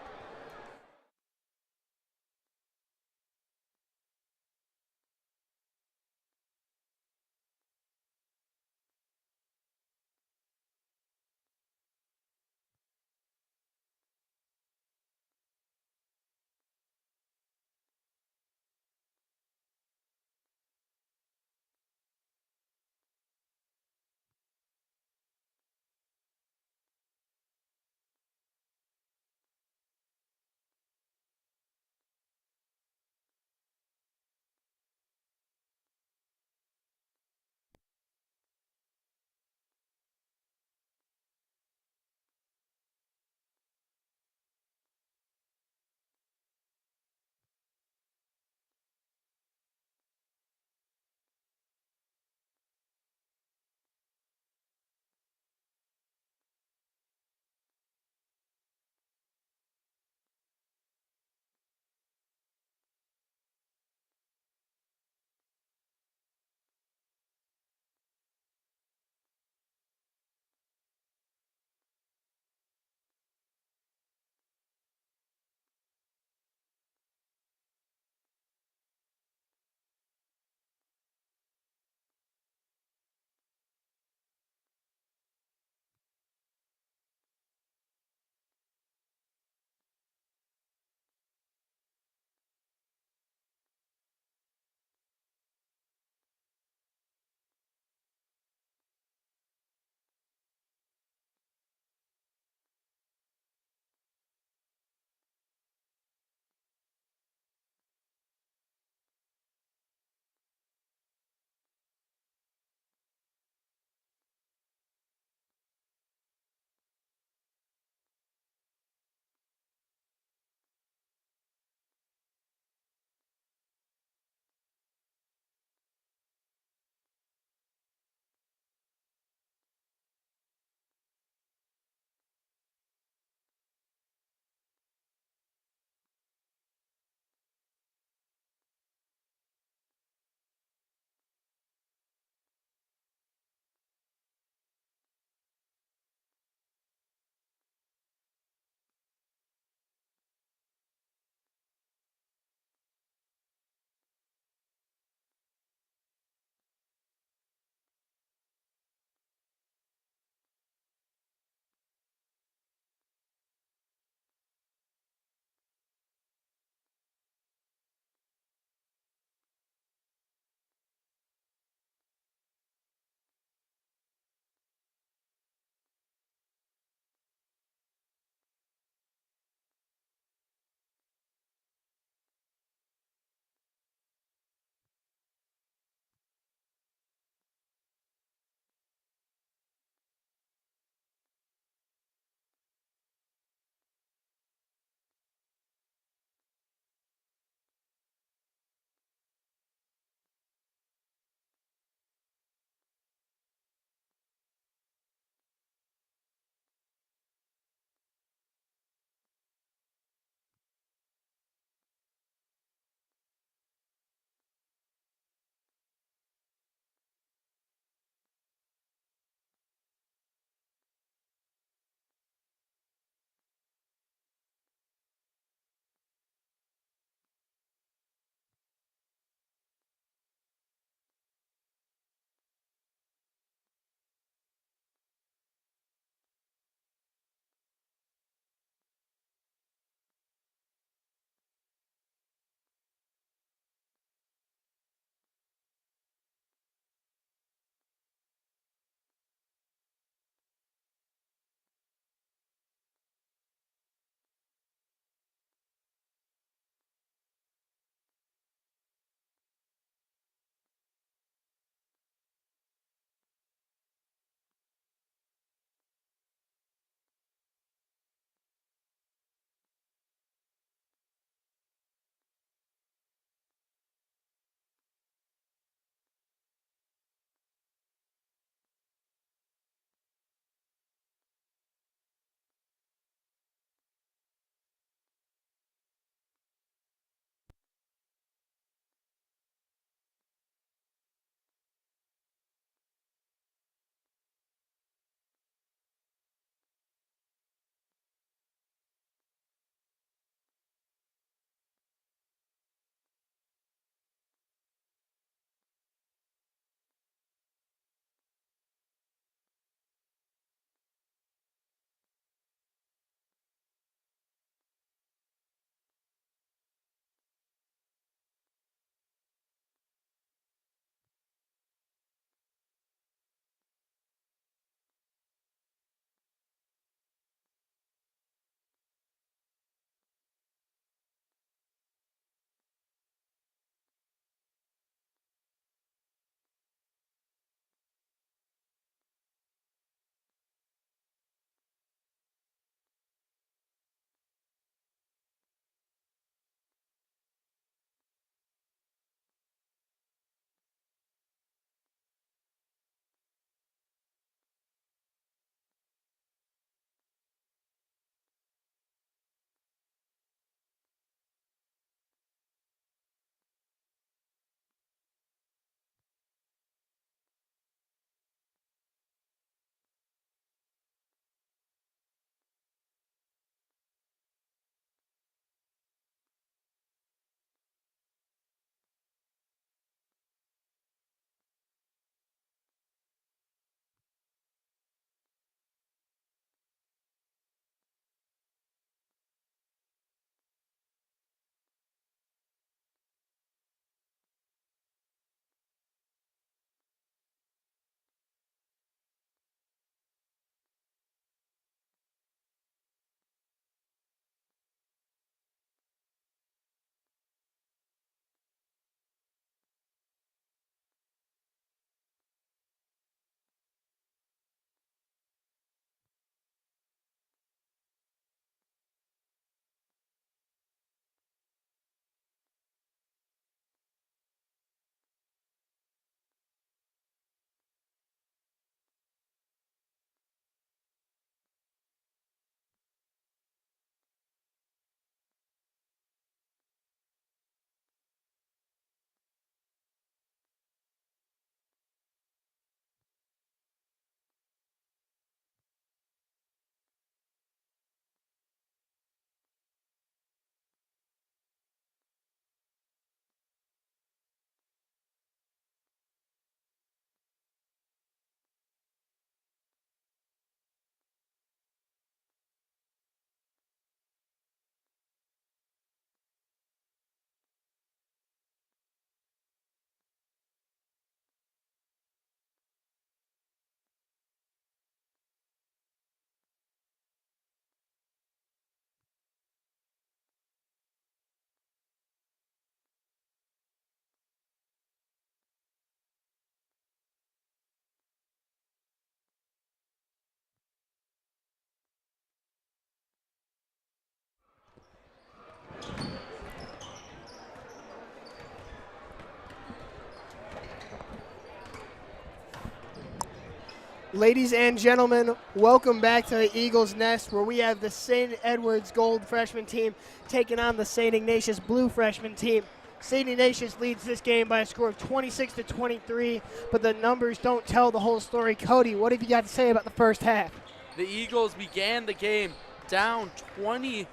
Ladies and gentlemen, welcome back to the Eagles Nest, where we have the St. Edward's Gold freshman team taking on the St. Ignatius-Blue freshman team. St. Ignatius leads this game by a score of 26-23, but the numbers don't tell the whole story. Cody, what have you got to say about the first half? The Eagles began the game down 20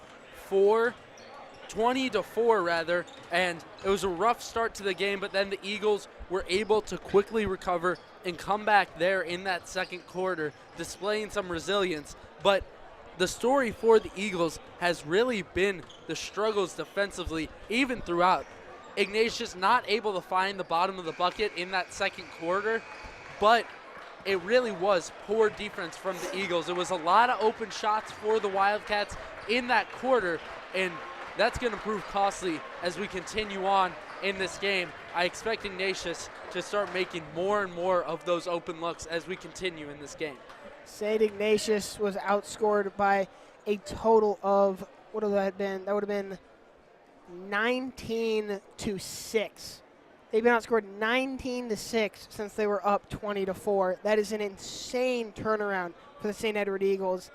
to 4 rather, and it was a rough start to the game, but then the Eagles were able to quickly recover and come back there in that second quarter, displaying some resilience. But the story for the Eagles has really been the struggles defensively, even throughout. Ignatius not able to find the bottom of the bucket in that second quarter, but it really was poor defense from the Eagles. It was a lot of open shots for the Wildcats in that quarter, and that's going to prove costly as we continue on in this game. I expect Ignatius to start making more and more of those open looks as we continue in this game. St. Ignatius was outscored by a total of, what would that have been? That would have been 19-6. They've been outscored 19-6 since they were up 20-4. That is an insane turnaround for the St. Edward Eagles.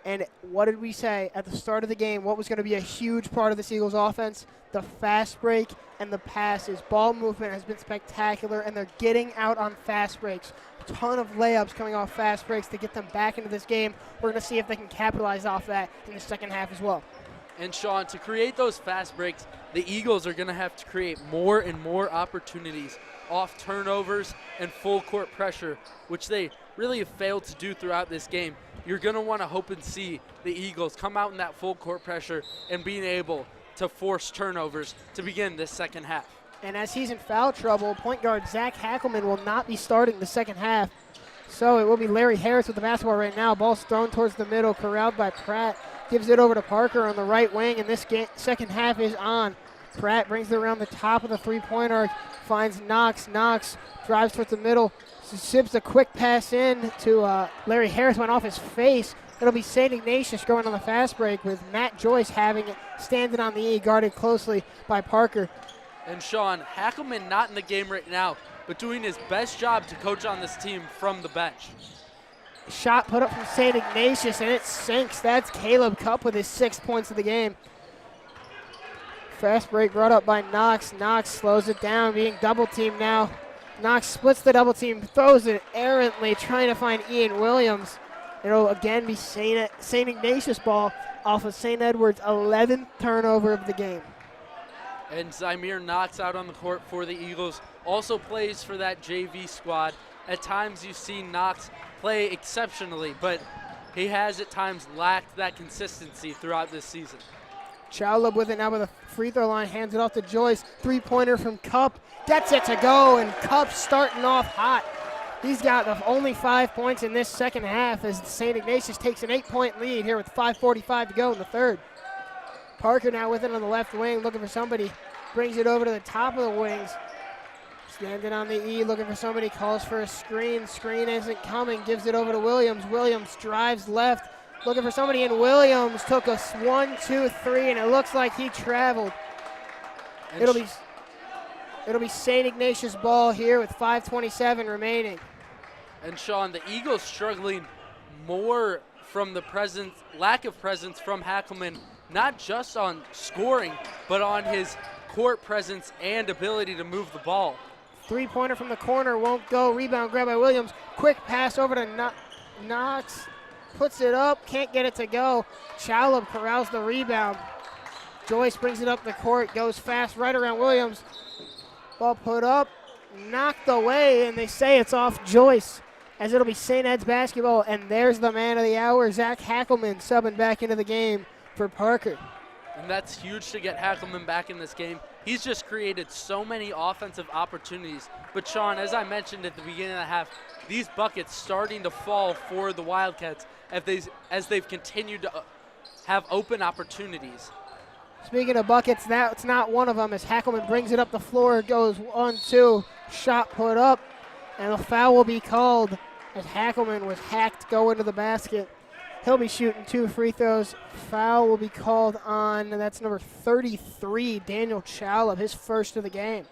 And what did we say at the start of the game? What was going to be a huge part of this Eagles offense? The fast break and the passes. Ball movement has been spectacular, and they're getting out on fast breaks. A ton of layups coming off fast breaks to get them back into this game. We're going to see if they can capitalize off that in the second half as well. And Sean, to create those fast breaks, the Eagles are going to have to create more and more opportunities off turnovers and full court pressure, which they really have failed to do throughout this game. You're going to want to hope and see the Eagles come out in that full court pressure and being able to force turnovers to begin this second half. And as he's in foul trouble, point guard Zach Hackelman will not be starting the second half. So it will be Larry Harris with the basketball right now. Ball's thrown towards the middle, corralled by Pratt. Gives it over to Parker on the right wing, and this second half is on. Pratt brings it around the top of the three-point arc, finds Knox. Knox drives towards the middle, sips a quick pass in to Larry Harris, went off his face. It'll be St. Ignatius going on the fast break with Matt Joyce having it, standing on the E, guarded closely by Parker. And Sean, Hackelman not in the game right now, but doing his best job to coach on this team from the bench. Shot put up from St. Ignatius, and it sinks. That's Caleb Cupp with his 6 points of the game. Fast break brought up by Knox. Knox slows it down, being double teamed now. Knox splits the double team, throws it errantly, trying to find Ian Williams. It'll again be St. Ignatius ball off of St. Edward's 11th turnover of the game. And Zymir Knox out on the court for the Eagles, also plays for that JV squad. At times you've seen Knox play exceptionally, but he has at times lacked that consistency throughout this season. Chowlub with it now with a free throw line, hands it off to Joyce. Three-pointer from Cupp, gets it to go, and Cupp starting off hot. He's got only 5 points in this second half as St. Ignatius takes an 8-point lead here with 5:45 to go in the third. Parker now with it on the left wing, looking for somebody. Brings it over to the top of the wings. Standing on the E, looking for somebody, calls for a screen. Screen isn't coming, gives it over to Williams. Williams drives left, looking for somebody, and Williams took a 1, 2, 3, and it looks like he traveled. It'll be St. Ignatius ball here with 5:27 remaining. And Sean, the Eagles struggling more from the lack of presence from Hackelman, not just on scoring, but on his court presence and ability to move the ball. Three-pointer from the corner won't go. Rebound grabbed by Williams. Quick pass over to Knox. Puts it up, can't get it to go. Chowlub corrals the rebound. Joyce brings it up the court, goes fast right around Williams. Ball put up, knocked away, and they say it's off Joyce, as it'll be St. Ed's basketball. And there's the man of the hour, Zach Hackelman, subbing back into the game for Parker. And that's huge to get Hackelman back in this game. He's just created so many offensive opportunities. But Sean, as I mentioned at the beginning of the half, these buckets starting to fall for the Wildcats as they've continued to have open opportunities. Speaking of buckets, that's not one of them as Hackelman brings it up the floor, goes 1-2, shot put up, and a foul will be called as Hackelman was hacked going to the basket. He'll be shooting 2 free throws. Foul will be called on, that's number 33, Daniel Chowlub, his first of the game.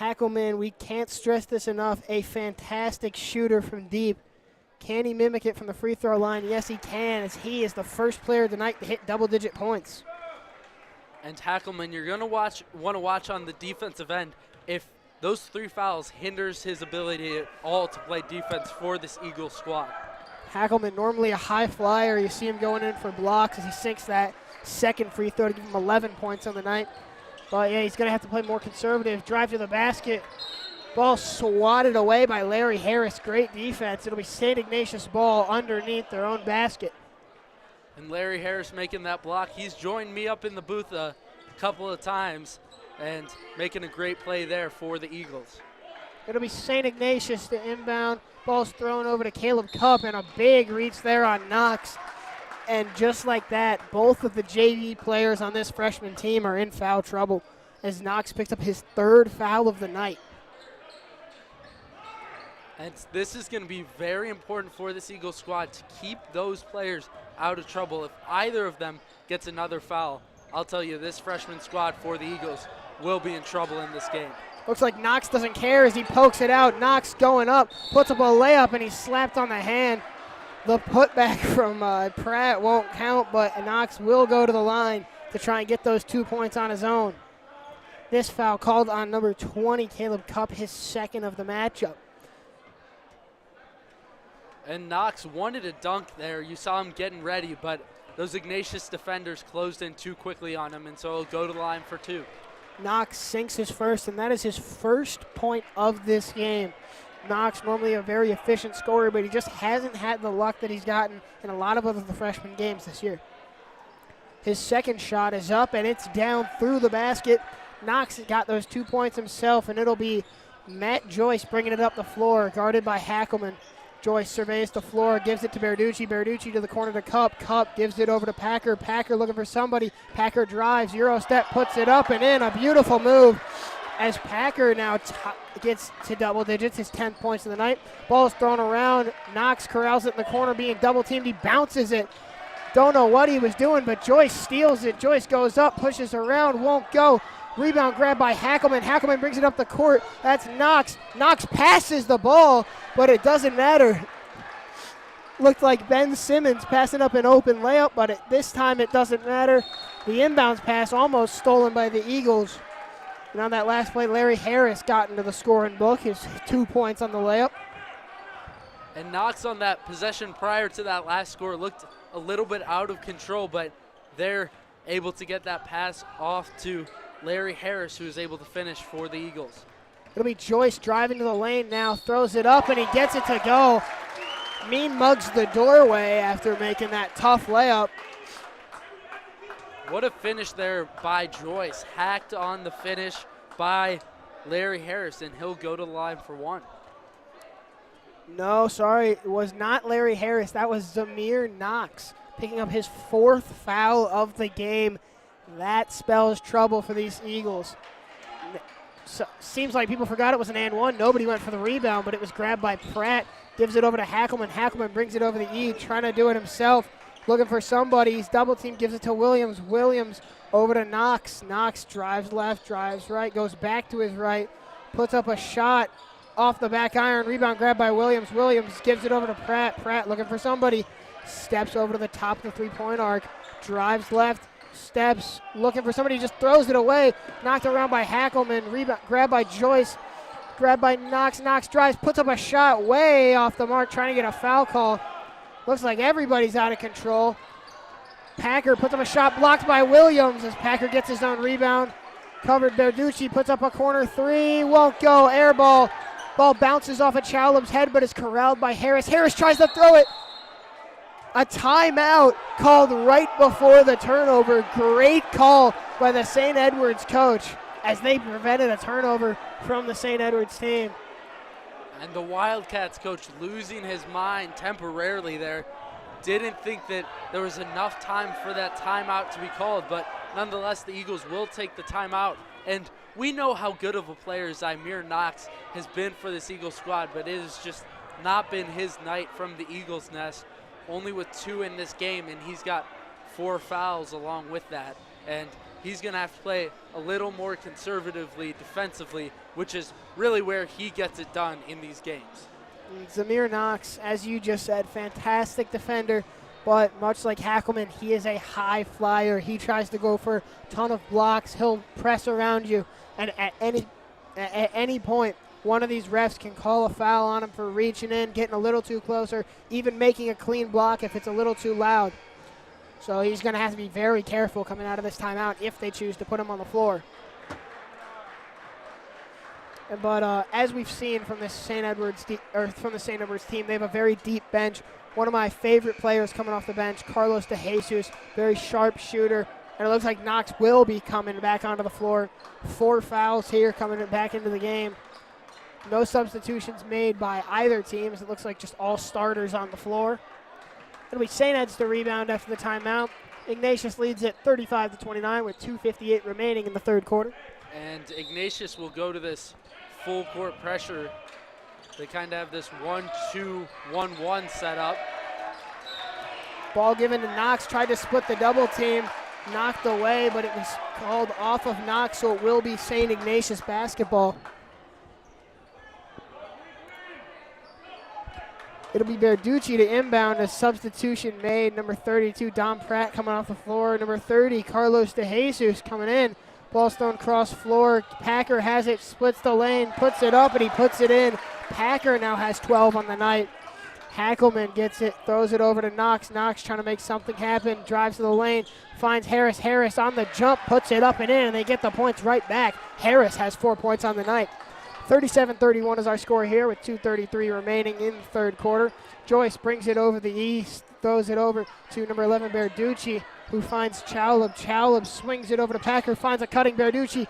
Hackelman, we can't stress this enough, a fantastic shooter from deep. Can he mimic it from the free throw line? Yes, he can, as he is the first player tonight to hit double-digit points. And Hackelman, you're going to want to watch on the defensive end if those 3 fouls hinders his ability at all to play defense for this Eagles squad. Hackelman, normally a high flyer. You see him going in for blocks as he sinks that second free throw to give him 11 points on the night. But, yeah, he's going to have to play more conservative. Drive to the basket. Ball swatted away by Larry Harris. Great defense. It'll be St. Ignatius ball underneath their own basket. And Larry Harris making that block. He's joined me up in the booth a couple of times and making a great play there for the Eagles. It'll be St. Ignatius to inbound. Ball's thrown over to Caleb Cupp, and a big reach there on Knox. And just like that, both of the JV players on this freshman team are in foul trouble as Knox picks up his 3rd foul of the night. And this is going to be very important for this Eagles squad to keep those players out of trouble. If either of them gets another foul, I'll tell you this freshman squad for the Eagles will be in trouble in this game. Looks like Knox doesn't care as he pokes it out. Knox going up, puts up a layup, and he's slapped on the hand. The putback from Pratt won't count, but Knox will go to the line to try and get those 2 points on his own. This foul called on number 20, Caleb Cupp, his 2nd of the matchup. And Knox wanted a dunk there. You saw him getting ready, but those Ignatius defenders closed in too quickly on him, and so he'll go to the line for 2. Knox sinks his first, and that is his first point of this game. Knox, normally a very efficient scorer, but he just hasn't had the luck that he's gotten in a lot of other freshman games this year. His 2nd shot is up, and it's down through the basket. Knox got those 2 points himself, and it'll be Matt Joyce bringing it up the floor, guarded by Hackelman. Joyce surveys the floor, gives it to Berducci. Berducci to the corner to Cupp. Cupp gives it over to Packer. Packer looking for somebody. Packer drives, Euro step, puts it up and in. A beautiful move as Packer now gets to double digits, his 10th points of the night. Ball's thrown around. Knox corrals it in the corner, being double teamed. He bounces it. Don't know what he was doing, but Joyce steals it. Joyce goes up, pushes around, won't go. Rebound grab by Hackelman. Hackelman brings it up the court. That's Knox. Knox passes the ball, but it doesn't matter. Looked like Ben Simmons passing up an open layup, but this time it doesn't matter. The inbounds pass almost stolen by the Eagles. And on that last play, Larry Harris got into the scoring book, his 2 points on the layup. And Knox on that possession prior to that last score looked a little bit out of control, but they're able to get that pass off to Larry Harris, who is able to finish for the Eagles. It'll be Joyce driving to the lane now, throws it up, and he gets it to go. Mean mugs the doorway after making that tough layup. What a finish there by Joyce. Hacked on the finish by Larry Harris, and he'll go to the line for 1. No, sorry, it was not Larry Harris. That was Zamir Knox picking up his 4th foul of the game. That spells trouble for these Eagles. So, seems like people forgot it was an and 1. Nobody went for the rebound, but it was grabbed by Pratt. Gives it over to Hackelman. Hackelman brings it over the E, trying to do it himself. Looking for somebody. He's double team, gives it to Williams. Williams over to Knox. Knox drives left, drives right, goes back to his right, puts up a shot off the back iron. Rebound grabbed by Williams. Williams gives it over to Pratt. Pratt looking for somebody. Steps over to the top of the 3-point arc. Drives left, steps, looking for somebody, just throws it away. Knocked around by Hackelman. Rebound grabbed by Joyce. Grabbed by Knox. Knox drives, puts up a shot way off the mark, trying to get a foul call. Looks like everybody's out of control. Packer puts up a shot blocked by Williams as Packer gets his own rebound. Covered Berducci, puts up a corner 3, won't go, air ball. Ball bounces off of Chalum's head but is corralled by Harris. Harris tries to throw it. A timeout called right before the turnover. Great call by the St. Edwards coach as they prevented a turnover from the St. Edwards team. And the Wildcats coach losing his mind temporarily there. Didn't think that there was enough time for that timeout to be called, but nonetheless, the Eagles will take the timeout. And we know how good of a player Zamir Knox has been for this Eagles squad, but it has just not been his night from the Eagles nest. Only with 2 in this game, and he's got 4 fouls along with that. And he's going to have to play a little more conservatively defensively, which is really where he gets it done in these games. Zamir Knox, as you just said, fantastic defender, but much like Hackelman, he is a high flyer. He tries to go for a ton of blocks. He'll press around you, and at any point, one of these refs can call a foul on him for reaching in, getting a little too close, or even making a clean block if it's a little too loud. So he's going to have to be very careful coming out of this timeout if they choose to put him on the floor. But as we've seen from the St. Edwards team, they have a very deep bench. One of my favorite players coming off the bench, Carlos De Jesus, very sharp shooter. And it looks like Knox will be coming back onto the floor. 4 fouls here coming back into the game. No substitutions made by either team, as it looks like just all starters on the floor. It'll be St. Ed's to rebound after the timeout. Ignatius leads it 35-29 with 2:58 remaining in the third quarter. And Ignatius will go to this full court pressure. They kind of have this 1-2-1-1 setup. Ball given to Knox, tried to split the double team, knocked away, but it was called off of Knox, so it will be St. Ignatius basketball. It'll be Berducci to inbound. A substitution made. Number 32, Dom Pratt coming off the floor. Number 30, Carlos De Jesus coming in. Ball thrown cross floor. Packer has it, splits the lane, puts it up, and he puts it in. Packer now has 12 on the night. Hackelman gets it, throws it over to Knox. Knox trying to make something happen, drives to the lane, finds Harris. Harris on the jump, puts it up and in, and they get the points right back. Harris has 4 points on the night. 37-31 is our score here with 2:33 remaining in the third quarter. Joyce brings it over the east, throws it over to number 11, Berducci, who finds Chowlub. Chowlub swings it over to Packer, finds a cutting Berducci.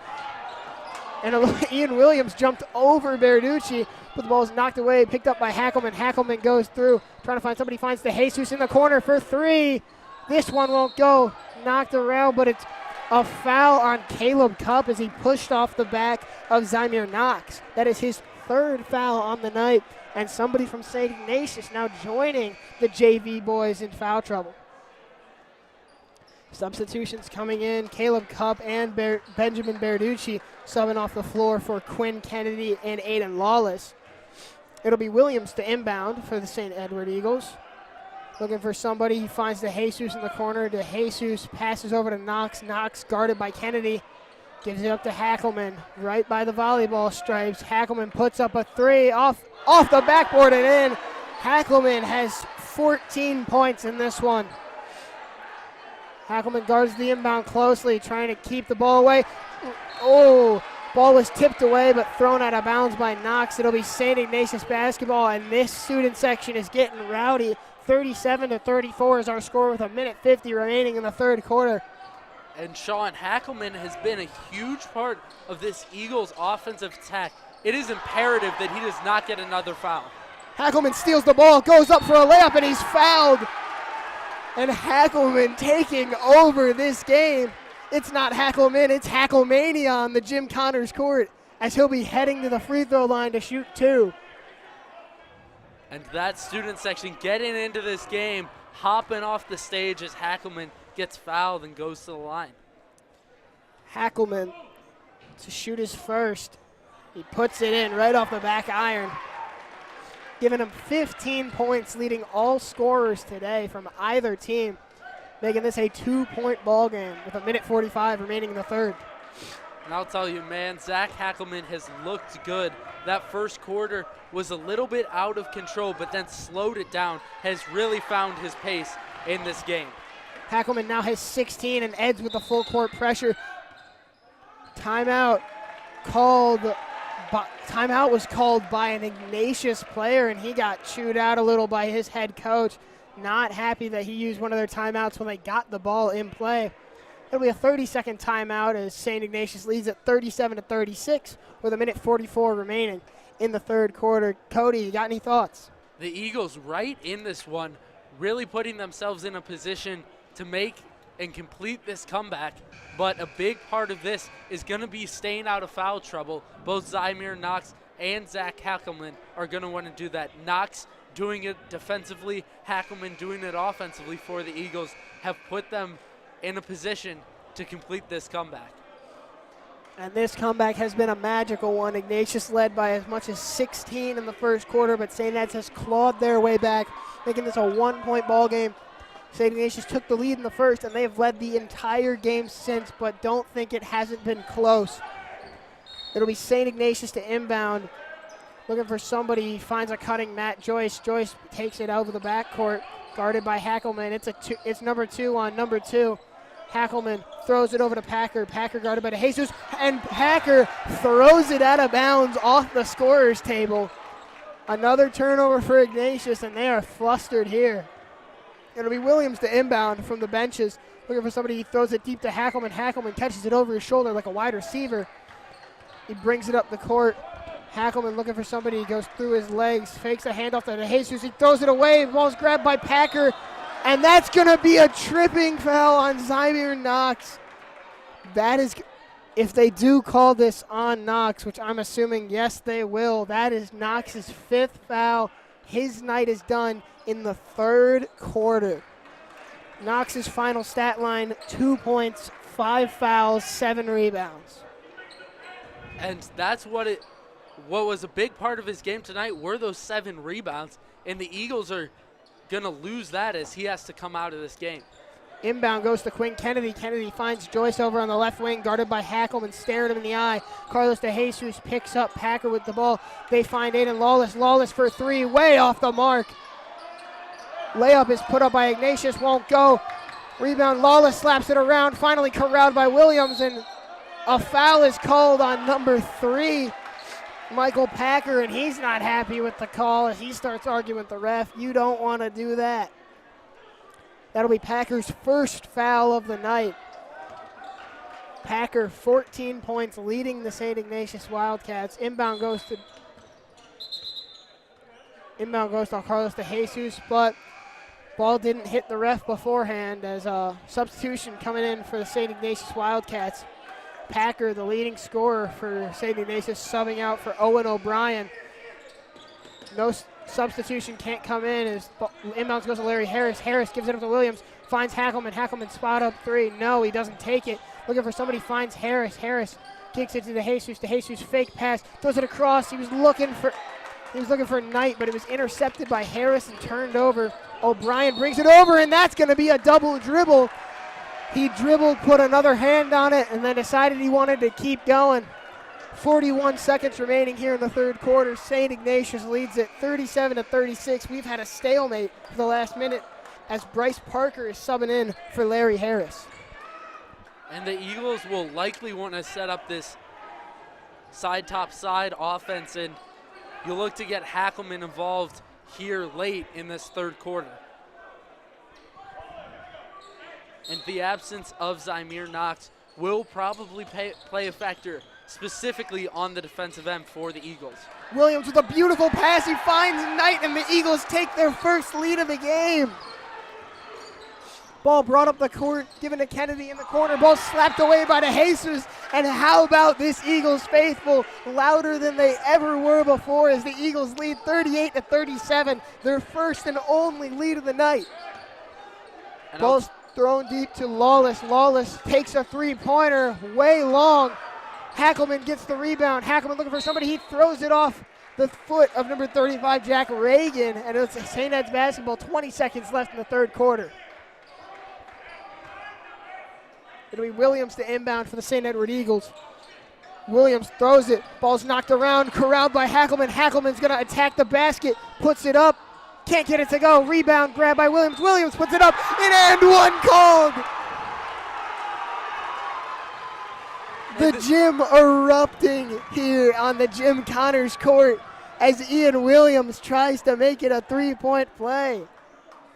And Ian Williams jumped over Berducci, but the ball is knocked away, picked up by Hackelman. Hackelman goes through, trying to find somebody, finds De Jesus in the corner for 3. This one won't go, knocked around, but it's a foul on Caleb Cupp as he pushed off the back of Zamir Knox. That is his 3rd foul on the night, and somebody from St. Ignatius now joining the JV boys in foul trouble. Substitutions coming in, Caleb Cupp and Benjamin Berducci subbing off the floor for Quinn Kennedy and Aiden Lawless. It'll be Williams to inbound for the St. Edward Eagles. Looking for somebody, he finds De Jesus in the corner. De Jesus passes over to Knox. Knox guarded by Kennedy. Gives it up to Hackelman, right by the volleyball stripes. Hackelman puts up a 3 off the backboard and in. Hackelman has 14 points in this one. Hackelman guards the inbound closely, trying to keep the ball away. Oh, ball was tipped away but thrown out of bounds by Knox. It'll be St. Ignatius basketball, and this student section is getting rowdy. 37-34 is our score with 1:50 remaining in the third quarter. And Sean, Hackelman has been a huge part of this Eagles offensive attack. It is imperative that he does not get another foul. Hackelman steals the ball, goes up for a layup, and he's fouled. And Hackelman taking over this game. It's not Hackelman, it's Hackelmania on the Jim Connors court, as he'll be heading to the free throw line to shoot 2. And that student section getting into this game, hopping off the stage as Hackelman gets fouled and goes to the line. Hackelman to shoot his first. He puts it in right off the back iron, giving him 15 points, leading all scorers today from either team, making this a 2-point ball game with 1:45 remaining in the third. And I'll tell you, man, Zach Hackelman has looked good. That first quarter was a little bit out of control, but then slowed it down, has really found his pace in this game. Hackelman now has 16 and Eds with the full court pressure. Timeout was called by an Ignatius player, and he got chewed out a little by his head coach. Not happy that he used one of their timeouts when they got the ball in play. It'll be a 30-second timeout as St. Ignatius leads at 37-36 with 1:44 remaining in the third quarter. Cody, you got any thoughts? The Eagles right in this one, really putting themselves in a position to make and complete this comeback. But a big part of this is going to be staying out of foul trouble. Both Zamir Knox and Zach Hackelman are going to want to do that. Knox doing it defensively, Hackelman doing it offensively for the Eagles have put them in a position to complete this comeback. And this comeback has been a magical one. Ignatius led by as much as 16 in the first quarter, but St. Ed's has clawed their way back, making this a one-point ball game. St. Ignatius took the lead in the first, and they have led the entire game since, but don't think it hasn't been close. It'll be St. Ignatius to inbound. Looking for somebody, finds a cutting Matt Joyce. Joyce takes it out of the backcourt, guarded by Hackelman. It's number 2 on number 2. Hackelman throws it over to Packer. Packer guarded by DeJesus, and Packer throws it out of bounds off the scorer's table. Another turnover for Ignatius, and they are flustered here. It'll be Williams to inbound from the benches. Looking for somebody, he throws it deep to Hackelman. Hackelman catches it over his shoulder like a wide receiver. He brings it up the court. Hackelman looking for somebody, he goes through his legs, fakes a handoff to DeJesus. He throws it away, the ball's grabbed by Packer, and that's going to be a tripping foul on Zymir Knox. That is, if they do call this on Knox, which I'm assuming yes they will, that is Knox's 5th foul. His night is done in the third quarter. Knox's final stat line, 2 points, 5 fouls, 7 rebounds. And that's what was a big part of his game tonight were those 7 rebounds, and the Eagles are going to lose that as he has to come out of this game. Inbound goes to Quinn Kennedy. Kennedy finds Joyce over on the left wing, guarded by Hackelman, staring him in the eye. Carlos DeJesus picks up Packer with the ball. They find Aiden Lawless. Lawless for 3, way off the mark. Layup is put up by Ignatius, won't go. Rebound, Lawless slaps it around, finally corralled by Williams, and a foul is called on number 3, Michael Packer, and he's not happy with the call as he starts arguing with the ref. You don't want to do that. That'll be Packer's first foul of the night. Packer, 14 points, leading the St. Ignatius Wildcats. Inbound goes to Carlos DeJesus, but ball didn't hit the ref beforehand as a substitution coming in for the St. Ignatius Wildcats. Packer, the leading scorer for St. Ignatius, subbing out for Owen O'Brien. No substitution, can't come in as inbounds goes to Larry Harris. Harris gives it up to Williams, finds Hackelman. Hackelman spot up 3. No, he doesn't take it. Looking for somebody, finds Harris. Harris kicks it to DeJesus. DeJesus fake pass, throws it across. He was looking for Knight, but it was intercepted by Harris and turned over. O'Brien brings it over, and that's going to be a double dribble. He dribbled, put another hand on it, and then decided he wanted to keep going. 41 seconds remaining here in the third quarter. St. Ignatius leads it 37-36. We've had a stalemate for the last minute as Bryce Parker is subbing in for Larry Harris. And the Eagles will likely want to set up this side-top-side offense, and you'll look to get Hackelman involved here late in this third quarter. And the absence of Zymir Knox will probably play a factor, specifically on the defensive end for the Eagles. Williams with a beautiful pass. He finds Knight, and the Eagles take their first lead of the game. Ball brought up the court, given to Kennedy in the corner. Ball slapped away by DeJesus. And how about this Eagles faithful, louder than they ever were before as the Eagles lead 38-37, their first and only lead of the night. And ball's thrown deep to Lawless. Lawless takes a three-pointer, way long. Hackelman gets the rebound. Hackelman looking for somebody. He throws it off the foot of number 35, Jack Reagan, and it's St. Ed's basketball. 20 seconds left in the third quarter. It'll be Williams to inbound for the St. Edward Eagles. Williams throws it. Ball's knocked around, corralled by Hackelman. Hackelman's going to attack the basket, puts it up. Can't get it to go. Rebound grab by Williams. Williams puts it up. And one called. The gym erupting here on the Jim Connors court as Ian Williams tries to make it a three-point play.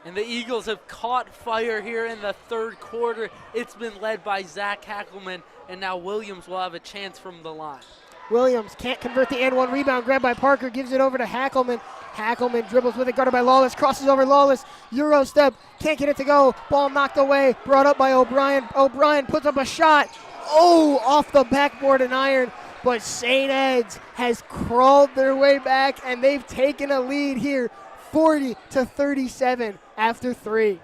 And the Eagles have caught fire here in the third quarter. It's been led by Zach Hackelman, and now Williams will have a chance from the line. Williams can't convert the and one. Rebound grabbed by Parker, gives it over to Hackelman. Hackelman dribbles with it, guarded by Lawless, crosses over Lawless, Euro step, can't get it to go. Ball knocked away, brought up by O'Brien. O'Brien puts up a shot. Oh, off the backboard and iron. But St. Ed's has crawled their way back, and they've taken a lead here, 40-37 after 3.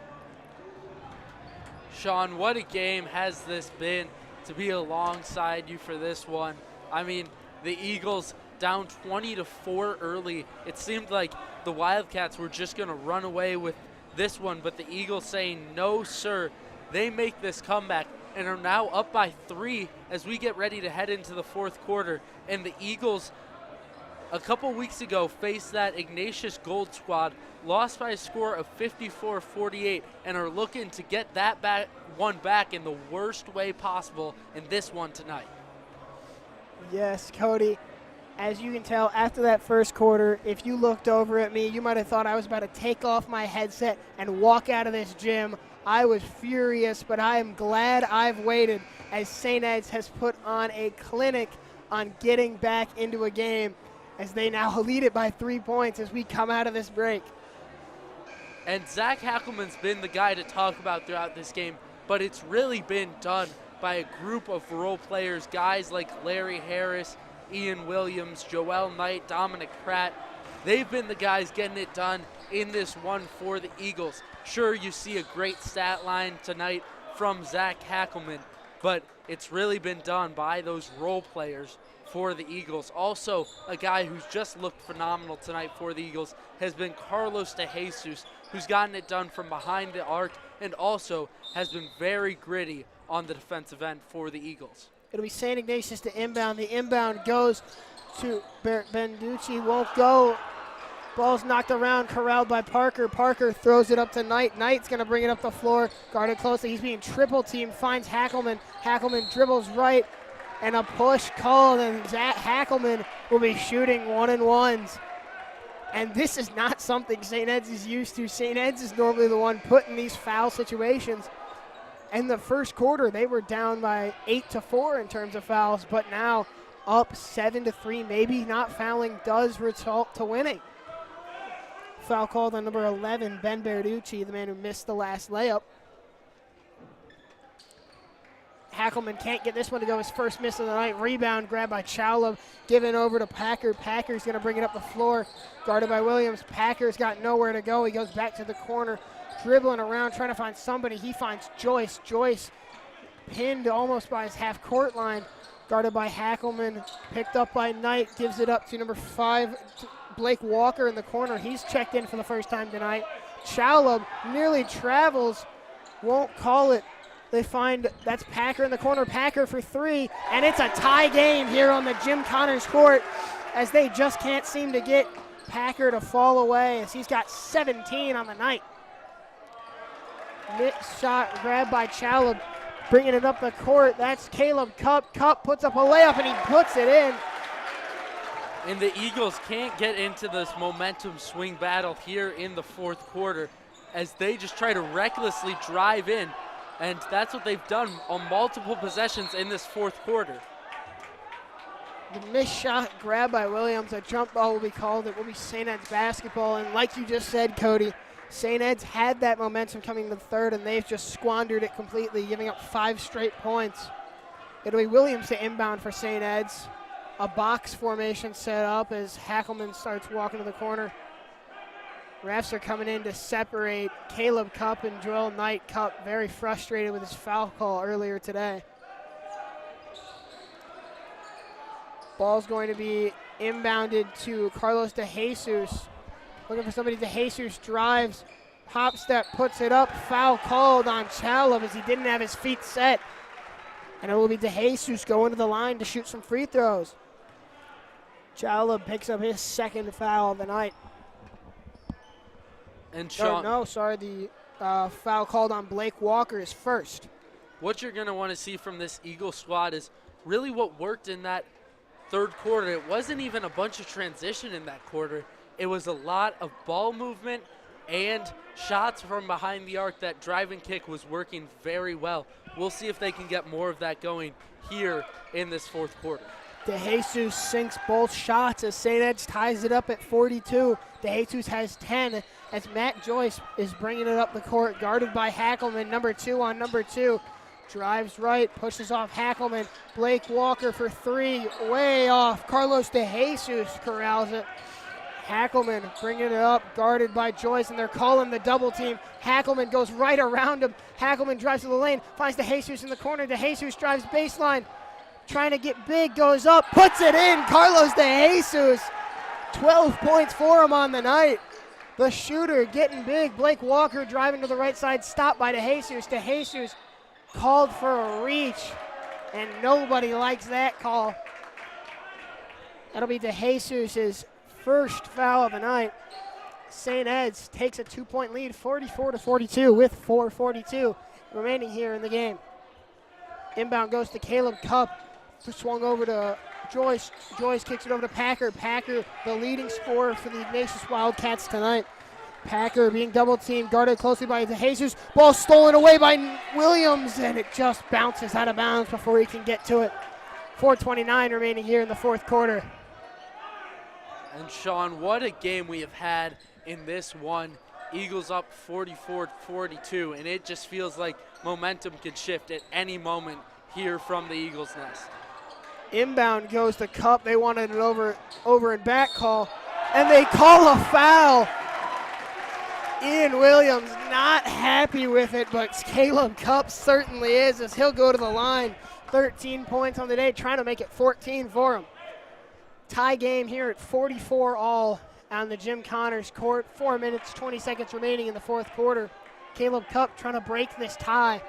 Sean, what a game has this been to be alongside you for this one. I mean, the Eagles down 20-4 early. It seemed like the Wildcats were just going to run away with this one, but the Eagles saying, no, sir. They make this comeback and are now up by 3 as we get ready to head into the fourth quarter. And the Eagles, a couple weeks ago, faced that Ignatius Gold squad, lost by a score of 54-48, and are looking to get that one back in the worst way possible in this one tonight. Yes, Cody. As you can tell, after that first quarter, if you looked over at me, you might have thought I was about to take off my headset and walk out of this gym. I was furious, but I am glad I've waited, as St. Ed's has put on a clinic on getting back into a game, as they now lead it by 3 points as we come out of this break. And Zach Hackelman's been the guy to talk about throughout this game, but it's really been done by a group of role players, guys like Larry Harris, Ian Williams, Joel Knight, Dominic Pratt. They've been the guys getting it done in this one for the Eagles. Sure, you see a great stat line tonight from Zach Hackelman, but it's really been done by those role players for the Eagles. Also, a guy who's just looked phenomenal tonight for the Eagles has been Carlos De Jesus, who's gotten it done from behind the arc and also has been very gritty on the defensive end for the Eagles. It'll be St. Ignatius to inbound. The inbound goes to Benducci, won't go. Ball's knocked around, corralled by Parker. Parker throws it up to Knight. Knight's going to bring it up the floor, guarded closely. He's being triple teamed, finds Hackelman. Hackelman dribbles right, and a push called, and Zach Hackelman will be shooting 1-and-1s. And this is not something St. Ed's is used to. St. Ed's is normally the one put in these foul situations. In the first quarter, they were down by 8-4 in terms of fouls, but now up 7-3. Maybe not fouling does result to winning. Foul called on number 11, Ben Berducci, the man who missed the last layup. Hackelman can't get this one to go, his first miss of the night. Rebound grabbed by Chowla, given over to Packer. Packer's going to bring it up the floor, guarded by Williams. Packer's got nowhere to go. He goes back to the corner, dribbling around, trying to find somebody. He finds Joyce. Joyce pinned almost by his half-court line, guarded by Hackelman, picked up by Knight, gives it up to number 5, Blake Walker in the corner. He's checked in for the first time tonight. Chowla nearly travels, won't call it. They find, that's Packer in the corner. Packer for 3, and it's a tie game here on the Jim Connors court, as they just can't seem to get Packer to fall away, as he's got 17 on the night. Missed shot grabbed by Chowla, bringing it up the court. That's Caleb Cupp. Cupp puts up a layup, and he puts it in. And the Eagles can't get into this momentum swing battle here in the fourth quarter, as they just try to recklessly drive in. And that's what they've done on multiple possessions in this fourth quarter. The missed shot grabbed by Williams. A jump ball will be called. It will be St. Ed's basketball. And like you just said, Cody, St. Ed's had that momentum coming to the third, and they've just squandered it completely, giving up 5 straight points. It'll be Williams to inbound for St. Ed's. A box formation set up as Hackelman starts walking to the corner. Refs are coming in to separate Caleb Cupp and Joel Knight. Cupp very frustrated with his foul call earlier today. Ball's going to be inbounded to Carlos De Jesus. Looking for somebody. De Jesus drives, hop step, puts it up. Foul called on Chowla as he didn't have his feet set. And it will be De Jesus going to the line to shoot some free throws. Chowla picks up his second foul of the night. And Sean, the foul called on Blake Walker is first. What you're going to want to see from this Eagle squad is really what worked in that third quarter. It wasn't even a bunch of transition in that quarter. It was a lot of ball movement and shots from behind the arc. That driving kick was working very well. We'll see if they can get more of that going here in this fourth quarter. De Jesus sinks both shots as St. Ed's ties it up at 42. De Jesus has 10 as Matt Joyce is bringing it up the court, guarded by Hackelman, number 2 on number 2. Drives right, pushes off Hackelman. Blake Walker for 3, way off. Carlos De Jesus corrals it. Hackelman bringing it up, guarded by Joyce, and they're calling the double team. Hackelman goes right around him. Hackelman drives to the lane, finds DeJesus in the corner. DeJesus drives baseline, trying to get big, goes up, puts it in. Carlos DeJesus, 12 points for him on the night. The shooter getting big. Blake Walker driving to the right side, stopped by DeJesus. DeJesus called for a reach, and nobody likes that call. That'll be DeJesus' first foul of the night. St. Ed's takes a 2-point lead, 44-42, with 4:42 remaining here in the game. Inbound goes to Caleb Cupp. Swung over to Joyce. Joyce kicks it over to Packer. Packer, the leading scorer for the Ignatius Wildcats tonight. Packer being double teamed, guarded closely by DeJesus. Ball stolen away by Williams, and it just bounces out of bounds before he can get to it. 4:29 remaining here in the fourth quarter. And Sean, what a game we have had in this one. Eagles up 44-42, and it just feels like momentum could shift at any moment here from the Eagles' nest. Inbound goes to Cup. They wanted an over and back call, and they call a foul. Ian Williams not happy with it, but Caleb Cup certainly is, as he'll go to the line. 13 points on the day, trying to make it 14 for him. Tie game here at 44 all on the Jim Connors court. 4 minutes, 20 seconds remaining in the fourth quarter. Caleb Cupp trying to break this tie.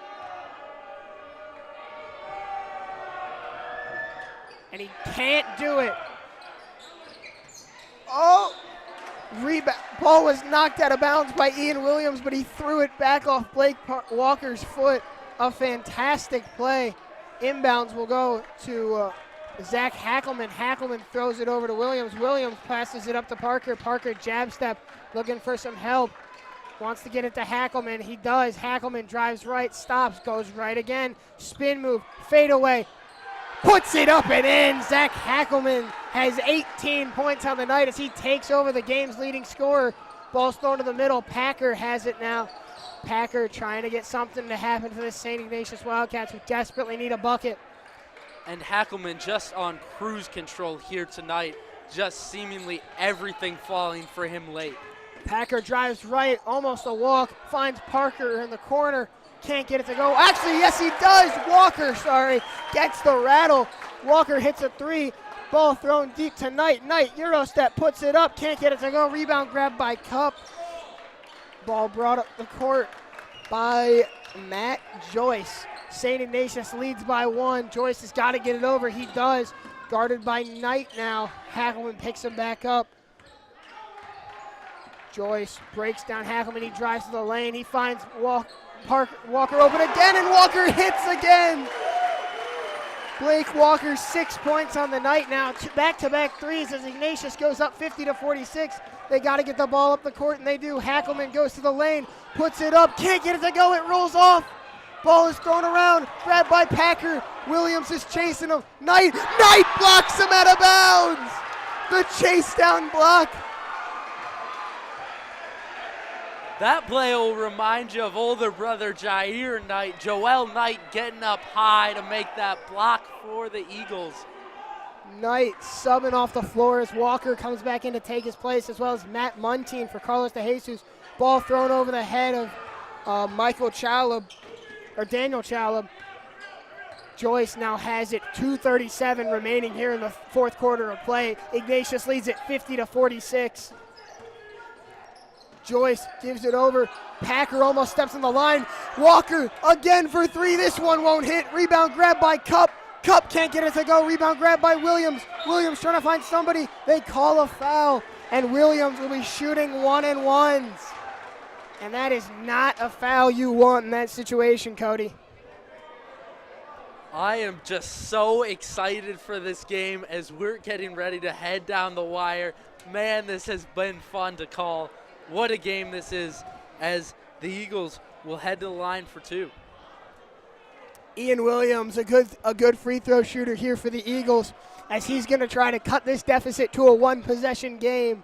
And he can't do it. Oh! Rebound. Ball was knocked out of bounds by Ian Williams, but he threw it back off Blake Walker's foot. A fantastic play. Inbounds will go to Zach Hackelman. Hackelman throws it over to Williams. Williams passes it up to Parker. Parker jab step, looking for some help. Wants to get it to Hackelman. He does. Hackelman drives right, stops, goes right again. Spin move, fade away. Puts it up and in. Zach Hackelman has 18 points on the night as he takes over the game's leading scorer. Ball's thrown to the middle. Packer has it now. Packer trying to get something to happen for the St. Ignatius Wildcats, who desperately need a bucket. And Hackelman just on cruise control here tonight, just seemingly everything falling for him late. Packer drives right, almost a walk, finds Parker in the corner, can't get it to go. Actually, yes, he does. Walker, gets the rattle. Walker hits a three. Ball thrown deep to Knight. Knight, Eurostep, puts it up, can't get it to go. Rebound grabbed by Cup. Ball brought up the court by Matt Joyce. St. Ignatius leads by one. Joyce has got to get it over. He does. Guarded by Knight now. Hackelman picks him back up. Joyce breaks down Hackelman. He drives to the lane. He finds Walker open again, and Walker hits again. Blake Walker, 6 points on the night now. Back-to-back threes as Ignatius goes up 50-46. They got to get the ball up the court, and they do. Hackelman goes to the lane, puts it up, can't get it to go. It rolls off. Ball is thrown around, grabbed by Packer. Williams is chasing him. Knight blocks him out of bounds. The chase down block. That play will remind you of older brother Jair Knight, Joel Knight getting up high to make that block for the Eagles. Knight subbing off the floor as Walker comes back in to take his place, as well as Matt Muntean for Carlos DeJesus. Ball thrown over the head of Daniel Chalub. Joyce now has it, 2:37 remaining here in the fourth quarter of play. Ignatius leads it 50-46. Joyce gives it over. Packer almost steps on the line. Walker again for three. This one won't hit. Rebound grabbed by Cup. Cup can't get it to go. Rebound grabbed by Williams. Williams trying to find somebody. They call a foul, and Williams will be shooting 1-and-1s. And that is not a foul you want in that situation, Cody. I am just so excited for this game as we're getting ready to head down the wire. Man, this has been fun to call. What a game this is, as the Eagles will head to the line for two. Ian Williams, a good free throw shooter here for the Eagles, as he's going to try to cut this deficit to a one-possession game.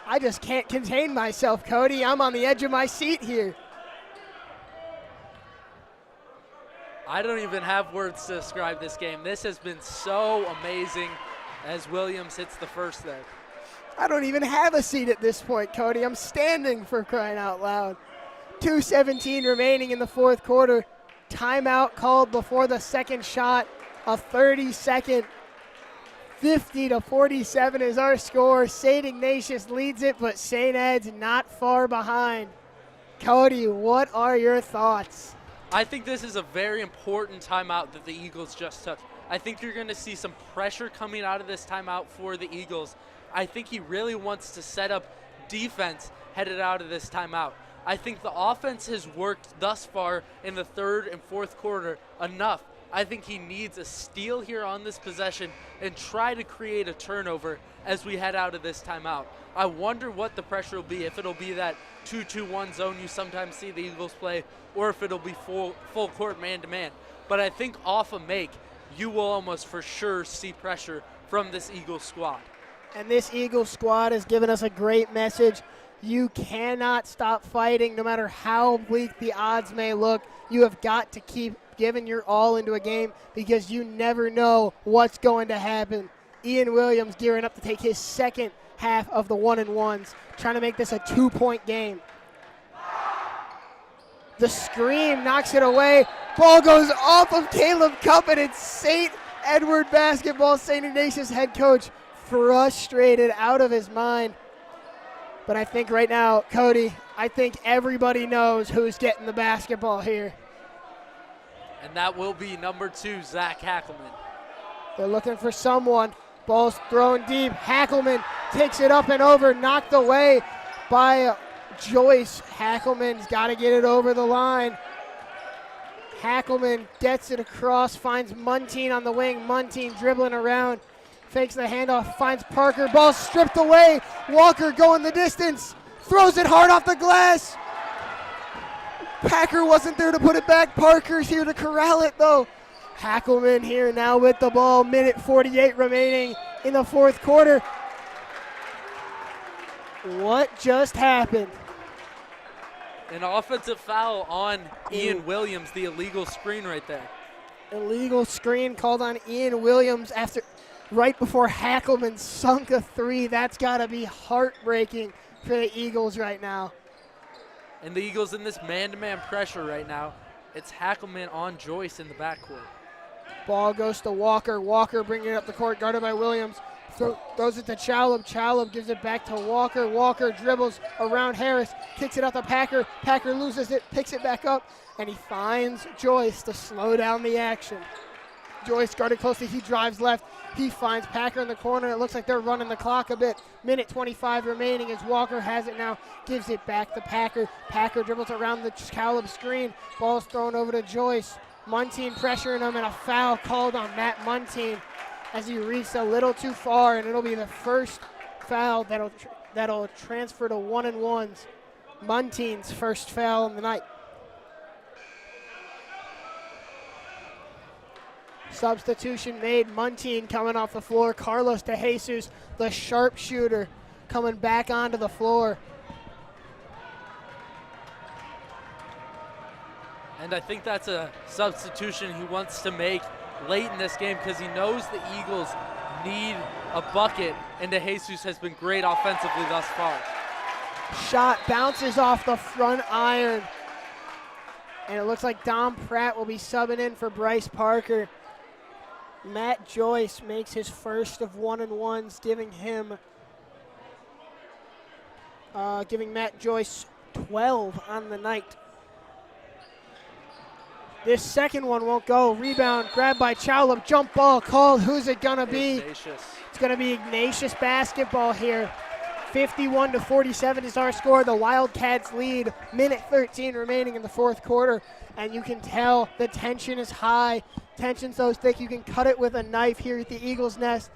I just can't contain myself, Cody. I'm on the edge of my seat here. I don't even have words to describe this game. This has been so amazing as Williams hits the first there. I don't even have a seat at this point, Cody. I'm standing, for crying out loud. 2:17 remaining in the fourth quarter. Timeout called before the second shot. A 30-second. 50-47 is our score. St. Ignatius leads it, but St. Ed's not far behind. Cody, what are your thoughts? I think this is a very important timeout that the Eagles just took. I think you're going to see some pressure coming out of this timeout for the Eagles. I think he really wants to set up defense headed out of this timeout. I think the offense has worked thus far in the third and fourth quarter enough. I think he needs a steal here on this possession and try to create a turnover as we head out of this timeout. I wonder what the pressure will be, if it'll be that 2-2-1 zone you sometimes see the Eagles play, or if it'll be full court man-to-man. But I think off a make, you will almost for sure see pressure from this Eagles squad. And this Eagles squad has given us a great message. You cannot stop fighting no matter how bleak the odds may look. You have got to keep giving your all into a game because you never know what's going to happen. Ian Williams gearing up to take his second half of the 1-and-1s, trying to make this a 2-point game. The screen knocks it away. Ball goes off of Caleb Cup, and it's St. Edward Basketball, St. Ignatius head coach, frustrated out of his mind. But I think right now, Cody, I think everybody knows who's getting the basketball here. And that will be number 2, Zach Hackelman. They're looking for someone. Ball's thrown deep. Hackelman takes it up and over, knocked away by Joyce. Hackelman's got to get it over the line. Hackelman gets it across, finds Muntean on the wing. Muntean dribbling around, fakes the handoff, finds Parker. Ball stripped away. Walker going the distance, throws it hard off the glass. Packer wasn't there to put it back. Parker's here to corral it, though. Hackelman here now with the ball. Minute 48 remaining in the fourth quarter. What just happened? An offensive foul on Ian Williams, the illegal screen right there. Illegal screen called on Ian Williams right before Hackelman sunk a three. That's got to be heartbreaking for the Eagles right now. And the Eagles in this man-to-man pressure right now. It's Hackelman on Joyce in the backcourt. Ball goes to Walker. Walker bringing it up the court, guarded by Williams. Throws it to Chalub. Chalub gives it back to Walker. Walker dribbles around Harris, kicks it out to Packer. Packer loses it, picks it back up, and he finds Joyce to slow down the action. Joyce guarded closely. He drives left. He finds Packer in the corner. It looks like they're running the clock a bit. Minute 25 remaining as Walker has it now. Gives it back to Packer. Packer dribbles around the Caleb screen. Ball's thrown over to Joyce. Muntean pressuring him, and a foul called on Matt Muntean as he reached a little too far, and it'll be the first foul that'll transfer to 1-and-1s. Muntean's first foul of the night. Substitution made. Muntean coming off the floor. Carlos De Jesus, the sharpshooter, coming back onto the floor. And I think that's a substitution he wants to make late in this game because he knows the Eagles need a bucket, and De Jesus has been great offensively thus far. Shot bounces off the front iron, and it looks like Dom Pratt will be subbing in for Bryce Parker. Matt Joyce makes his first of 1-and-1s, giving Matt Joyce 12 on the night. This second one won't go. Rebound, grabbed by Chalub. Jump ball called. Who's it going to be? Ignatius. It's going to be Ignatius Basketball here. 51-47 is our score. The Wildcats lead. Minute 13 remaining in the fourth quarter. And you can tell the tension is high. Tension so thick you can cut it with a knife here at the Eagles' Nest.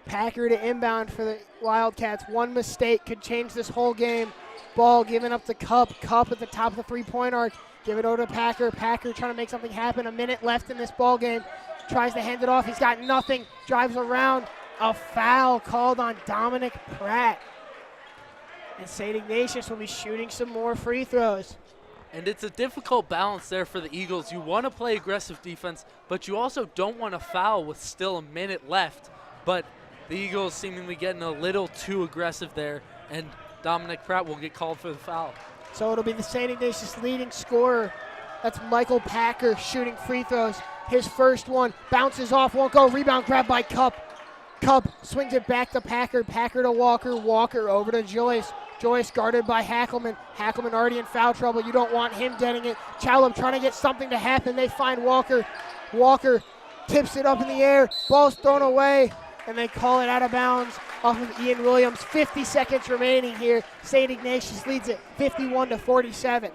Packer to inbound for the Wildcats. One mistake could change this whole game. Ball given up to Cup. Cup at the top of the three-point arc. Give it over to Packer. Packer trying to make something happen. A minute left in this ball game. Tries to hand it off. He's got nothing. Drives around. A foul called on Dominic Pratt. And St. Ignatius will be shooting some more free throws. And it's a difficult balance there for the Eagles. You want to play aggressive defense, but you also don't want to foul with still a minute left. But the Eagles seemingly getting a little too aggressive there, and Dominic Pratt will get called for the foul. So it'll be the St. Ignatius leading scorer. That's Michael Packer shooting free throws. His first one bounces off, won't go. Rebound grab by Cup. Cup swings it back to Packer. Packer to Walker. Walker over to Joyce. Joyce guarded by Hackelman. Hackelman already in foul trouble. You don't want him getting it. Chalub trying to get something to happen. They find Walker. Walker tips it up in the air. Ball's thrown away, and they call it out of bounds off of Ian Williams. 50 seconds remaining here. St. Ignatius leads it 51-47.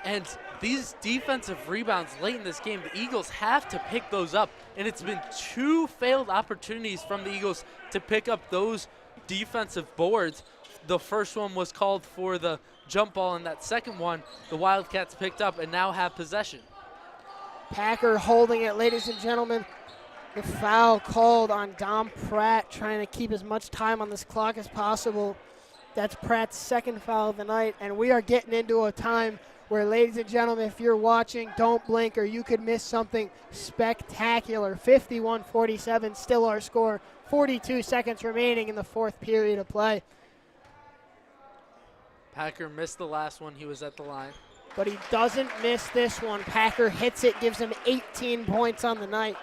And these defensive rebounds late in this game, the Eagles have to pick those up. And it's been 2 failed opportunities from the Eagles to pick up those defensive boards. The first one was called for the jump ball, and that second one, the Wildcats picked up and now have possession. Packer holding it, ladies and gentlemen. The foul called on Dom Pratt, trying to keep as much time on this clock as possible. That's Pratt's second foul of the night, and we are getting into a time where, ladies and gentlemen, if you're watching, don't blink or you could miss something spectacular. 51-47, still our score. 42 seconds remaining in the fourth period of play. Packer missed the last one. He was at the line. But he doesn't miss this one. Packer hits it, gives him 18 points on the night.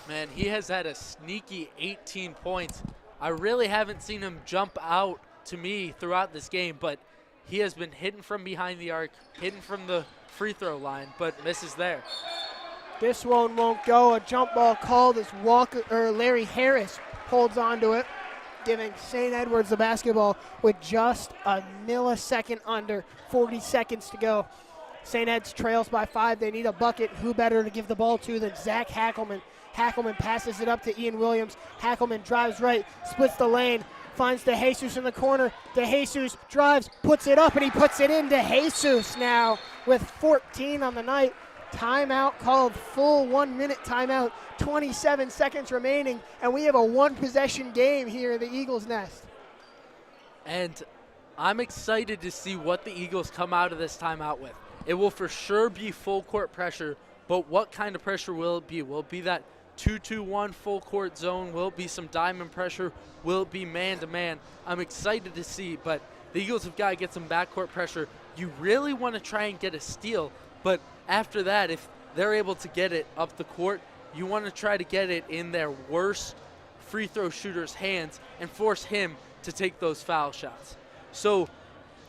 Man, he has had a sneaky 18 points. I really haven't seen him jump out to me throughout this game, but he has been hitting from behind the arc, hitting from the free throw line, but misses there. This one won't go. A jump ball called as Larry Harris holds on to it, giving St. Edwards the basketball with just a millisecond under. 40 seconds to go. St. Ed's trails by 5. They need a bucket. Who better to give the ball to than Zach Hackelman? Hackelman passes it up to Ian Williams. Hackelman drives right, splits the lane, finds DeJesus in the corner. DeJesus drives, puts it up, and he puts it in. DeJesus now with 14 on the night. Timeout called, full 1 minute timeout, 27 seconds remaining, and we have a 1-possession game here in the Eagles' nest. And I'm excited to see what the Eagles come out of this timeout with. It will for sure be full court pressure, but what kind of pressure will it be? Will it be that 2-2-1 full court zone? Will it be some diamond pressure? Will it be man-to-man? I'm excited to see, but the Eagles have got to get some backcourt pressure. You really want to try and get a steal, but after that, if they're able to get it up the court, you want to try to get it in their worst free throw shooter's hands and force him to take those foul shots. So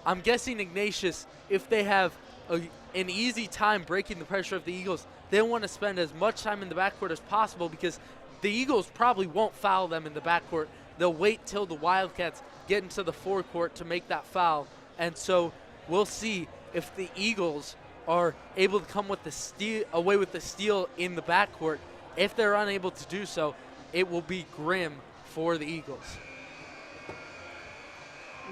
I'm guessing Ignatius, if they have an easy time breaking the pressure of the Eagles, they want to spend as much time in the backcourt as possible because the Eagles probably won't foul them in the backcourt. They'll wait till the Wildcats get into the forecourt to make that foul. And so we'll see if the Eagles are able to come with the steal, away with the steal in the backcourt. If they're unable to do so, it will be grim for the Eagles.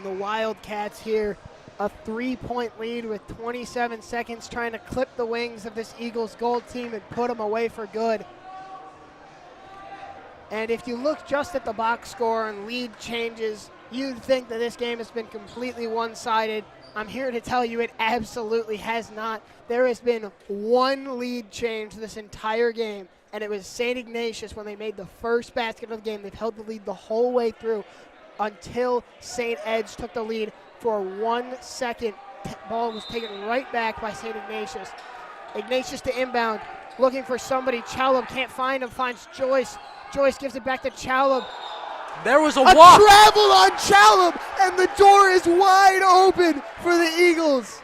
The Wildcats here, a 3-point lead with 27 seconds, trying to clip the wings of this Eagles gold team and put them away for good. And if you look just at the box score and lead changes, you'd think that this game has been completely one-sided. I'm here to tell you it absolutely has not. There has been one lead change this entire game, and it was St. Ignatius when they made the first basket of the game. They've held the lead the whole way through until St. Ed's took the lead for 1 second. Ball was taken right back by St. Ignatius. Ignatius to inbound, looking for somebody. Chalub can't find him, finds Joyce. Joyce gives it back to Chalub. There was a walk. travel on Chalub, and the door is wide open for the Eagles.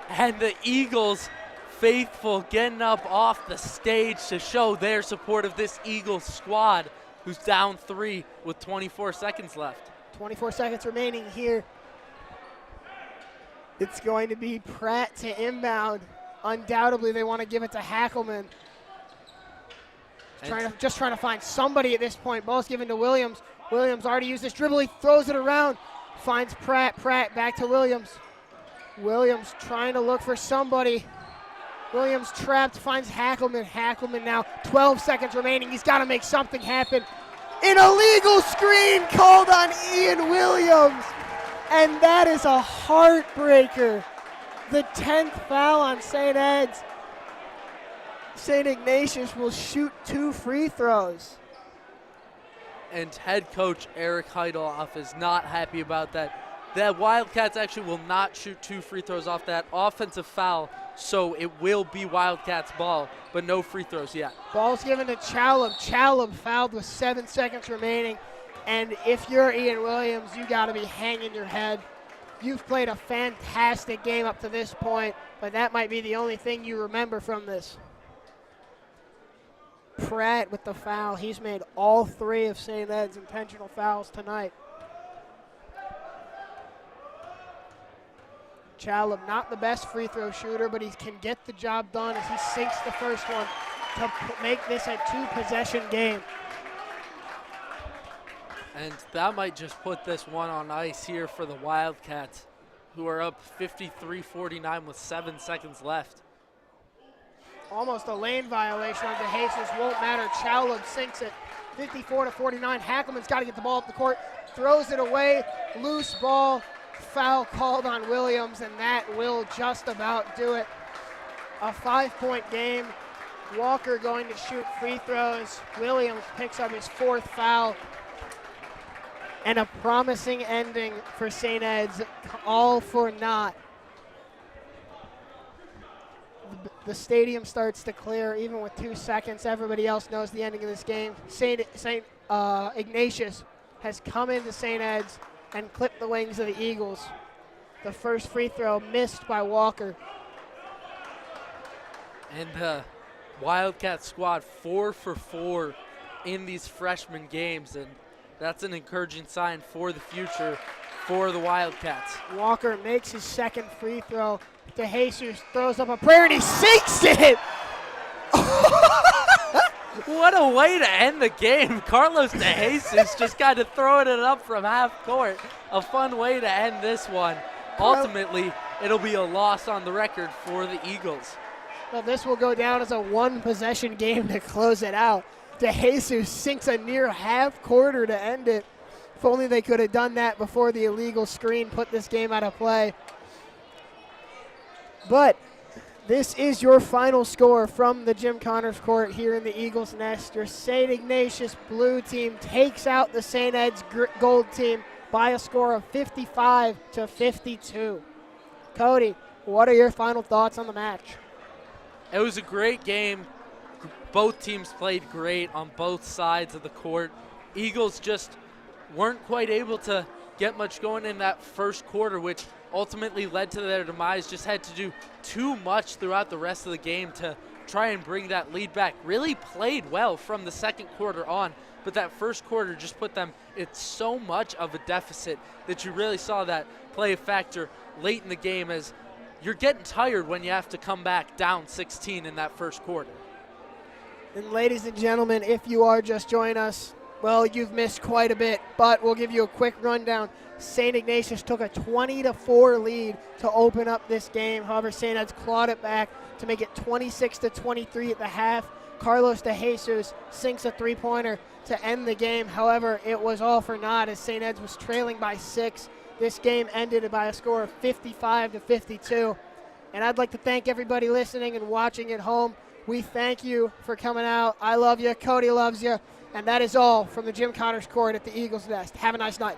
And the Eagles faithful getting up off the stage to show their support of this Eagles squad, who's down 3 with 24 seconds left. 24 seconds remaining here. It's going to be Pratt to inbound. Undoubtedly, they want to give it to Hackelman. Just trying to find somebody at this point. Ball's given to Williams. Williams already used this dribble. He throws it around. Finds Pratt. Pratt back to Williams. Williams trying to look for somebody. Williams trapped. Finds Hackelman. Hackelman now. 12 seconds remaining. He's got to make something happen. An illegal screen called on Ian Williams. And that is a heartbreaker. The 10th foul on St. Ed's. St. Ignatius will shoot 2 free throws. and head coach Eric Heideloff is not happy about that. The Wildcats actually will not shoot 2 free throws off that offensive foul, so it will be Wildcats ball, but no free throws yet. Ball's given to Chalub. Chalub fouled with 7 seconds remaining. And if you're Ian Williams, you got to be hanging your head. You've played a fantastic game up to this point, but that might be the only thing you remember from this. Pratt with the foul. He's made all 3 of St. Ed's intentional fouls tonight. Chalub, not the best free throw shooter, but he can get the job done as he sinks the first one to make this a 2-possession game. And that might just put this one on ice here for the Wildcats, who are up 53-49 with 7 seconds left. Almost a lane violation on DeJesus. Won't matter. Chalub sinks it 54-49. Hackelman's got to get the ball up the court. Throws it away. Loose ball. Foul called on Williams, and that will just about do it. A 5-point game. Walker going to shoot free throws. Williams picks up his 4th foul. And a promising ending for St. Ed's, all for naught. The stadium starts to clear even with 2 seconds. Everybody else knows the ending of this game. Ignatius has come into St. Ed's and clipped the wings of the Eagles. The first free throw missed by Walker. And the Wildcat squad 4 for 4 in these freshman games, and that's an encouraging sign for the future for the Wildcats. Walker makes his 2nd free throw. DeJesus throws up a prayer and he sinks it! What a way to end the game. Carlos DeJesus just kind of throwing it up from half court. A fun way to end this one. Ultimately, it'll be a loss on the record for the Eagles. Well, this will go down as a 1-possession game to close it out. DeJesus sinks a near half quarter to end it. If only they could have done that before the illegal screen put this game out of play. But this is your final score from the Jim Connors court here in the Eagles Nest. Your St. Ignatius-Blue team takes out the St. Ed's Gold team by a score of 55-52. Cody, what are your final thoughts on the match? It was a great game. Both teams played great on both sides of the court. Eagles just weren't quite able to get much going in that first quarter, which ultimately led to their demise. Just had to do too much throughout the rest of the game to try and bring that lead back. Really played well from the second quarter on, but that first quarter just put them at so much of a deficit that you really saw that play a factor late in the game, as you're getting tired when you have to come back down 16 in that first quarter. And ladies and gentlemen, if you are just joining us, well, you've missed quite a bit, but we'll give you a quick rundown. St. Ignatius took a 20-4 lead to open up this game. However, St. Ed's clawed it back to make it 26-23 at the half. Carlos DeJesus sinks a 3-pointer to end the game. However, it was all for naught as St. Ed's was trailing by 6. This game ended by a score of 55-52. And I'd like to thank everybody listening and watching at home. We thank you for coming out. I love you. Cody loves you. And that is all from the Jim Connors court at the Eagles Nest. Have a nice night.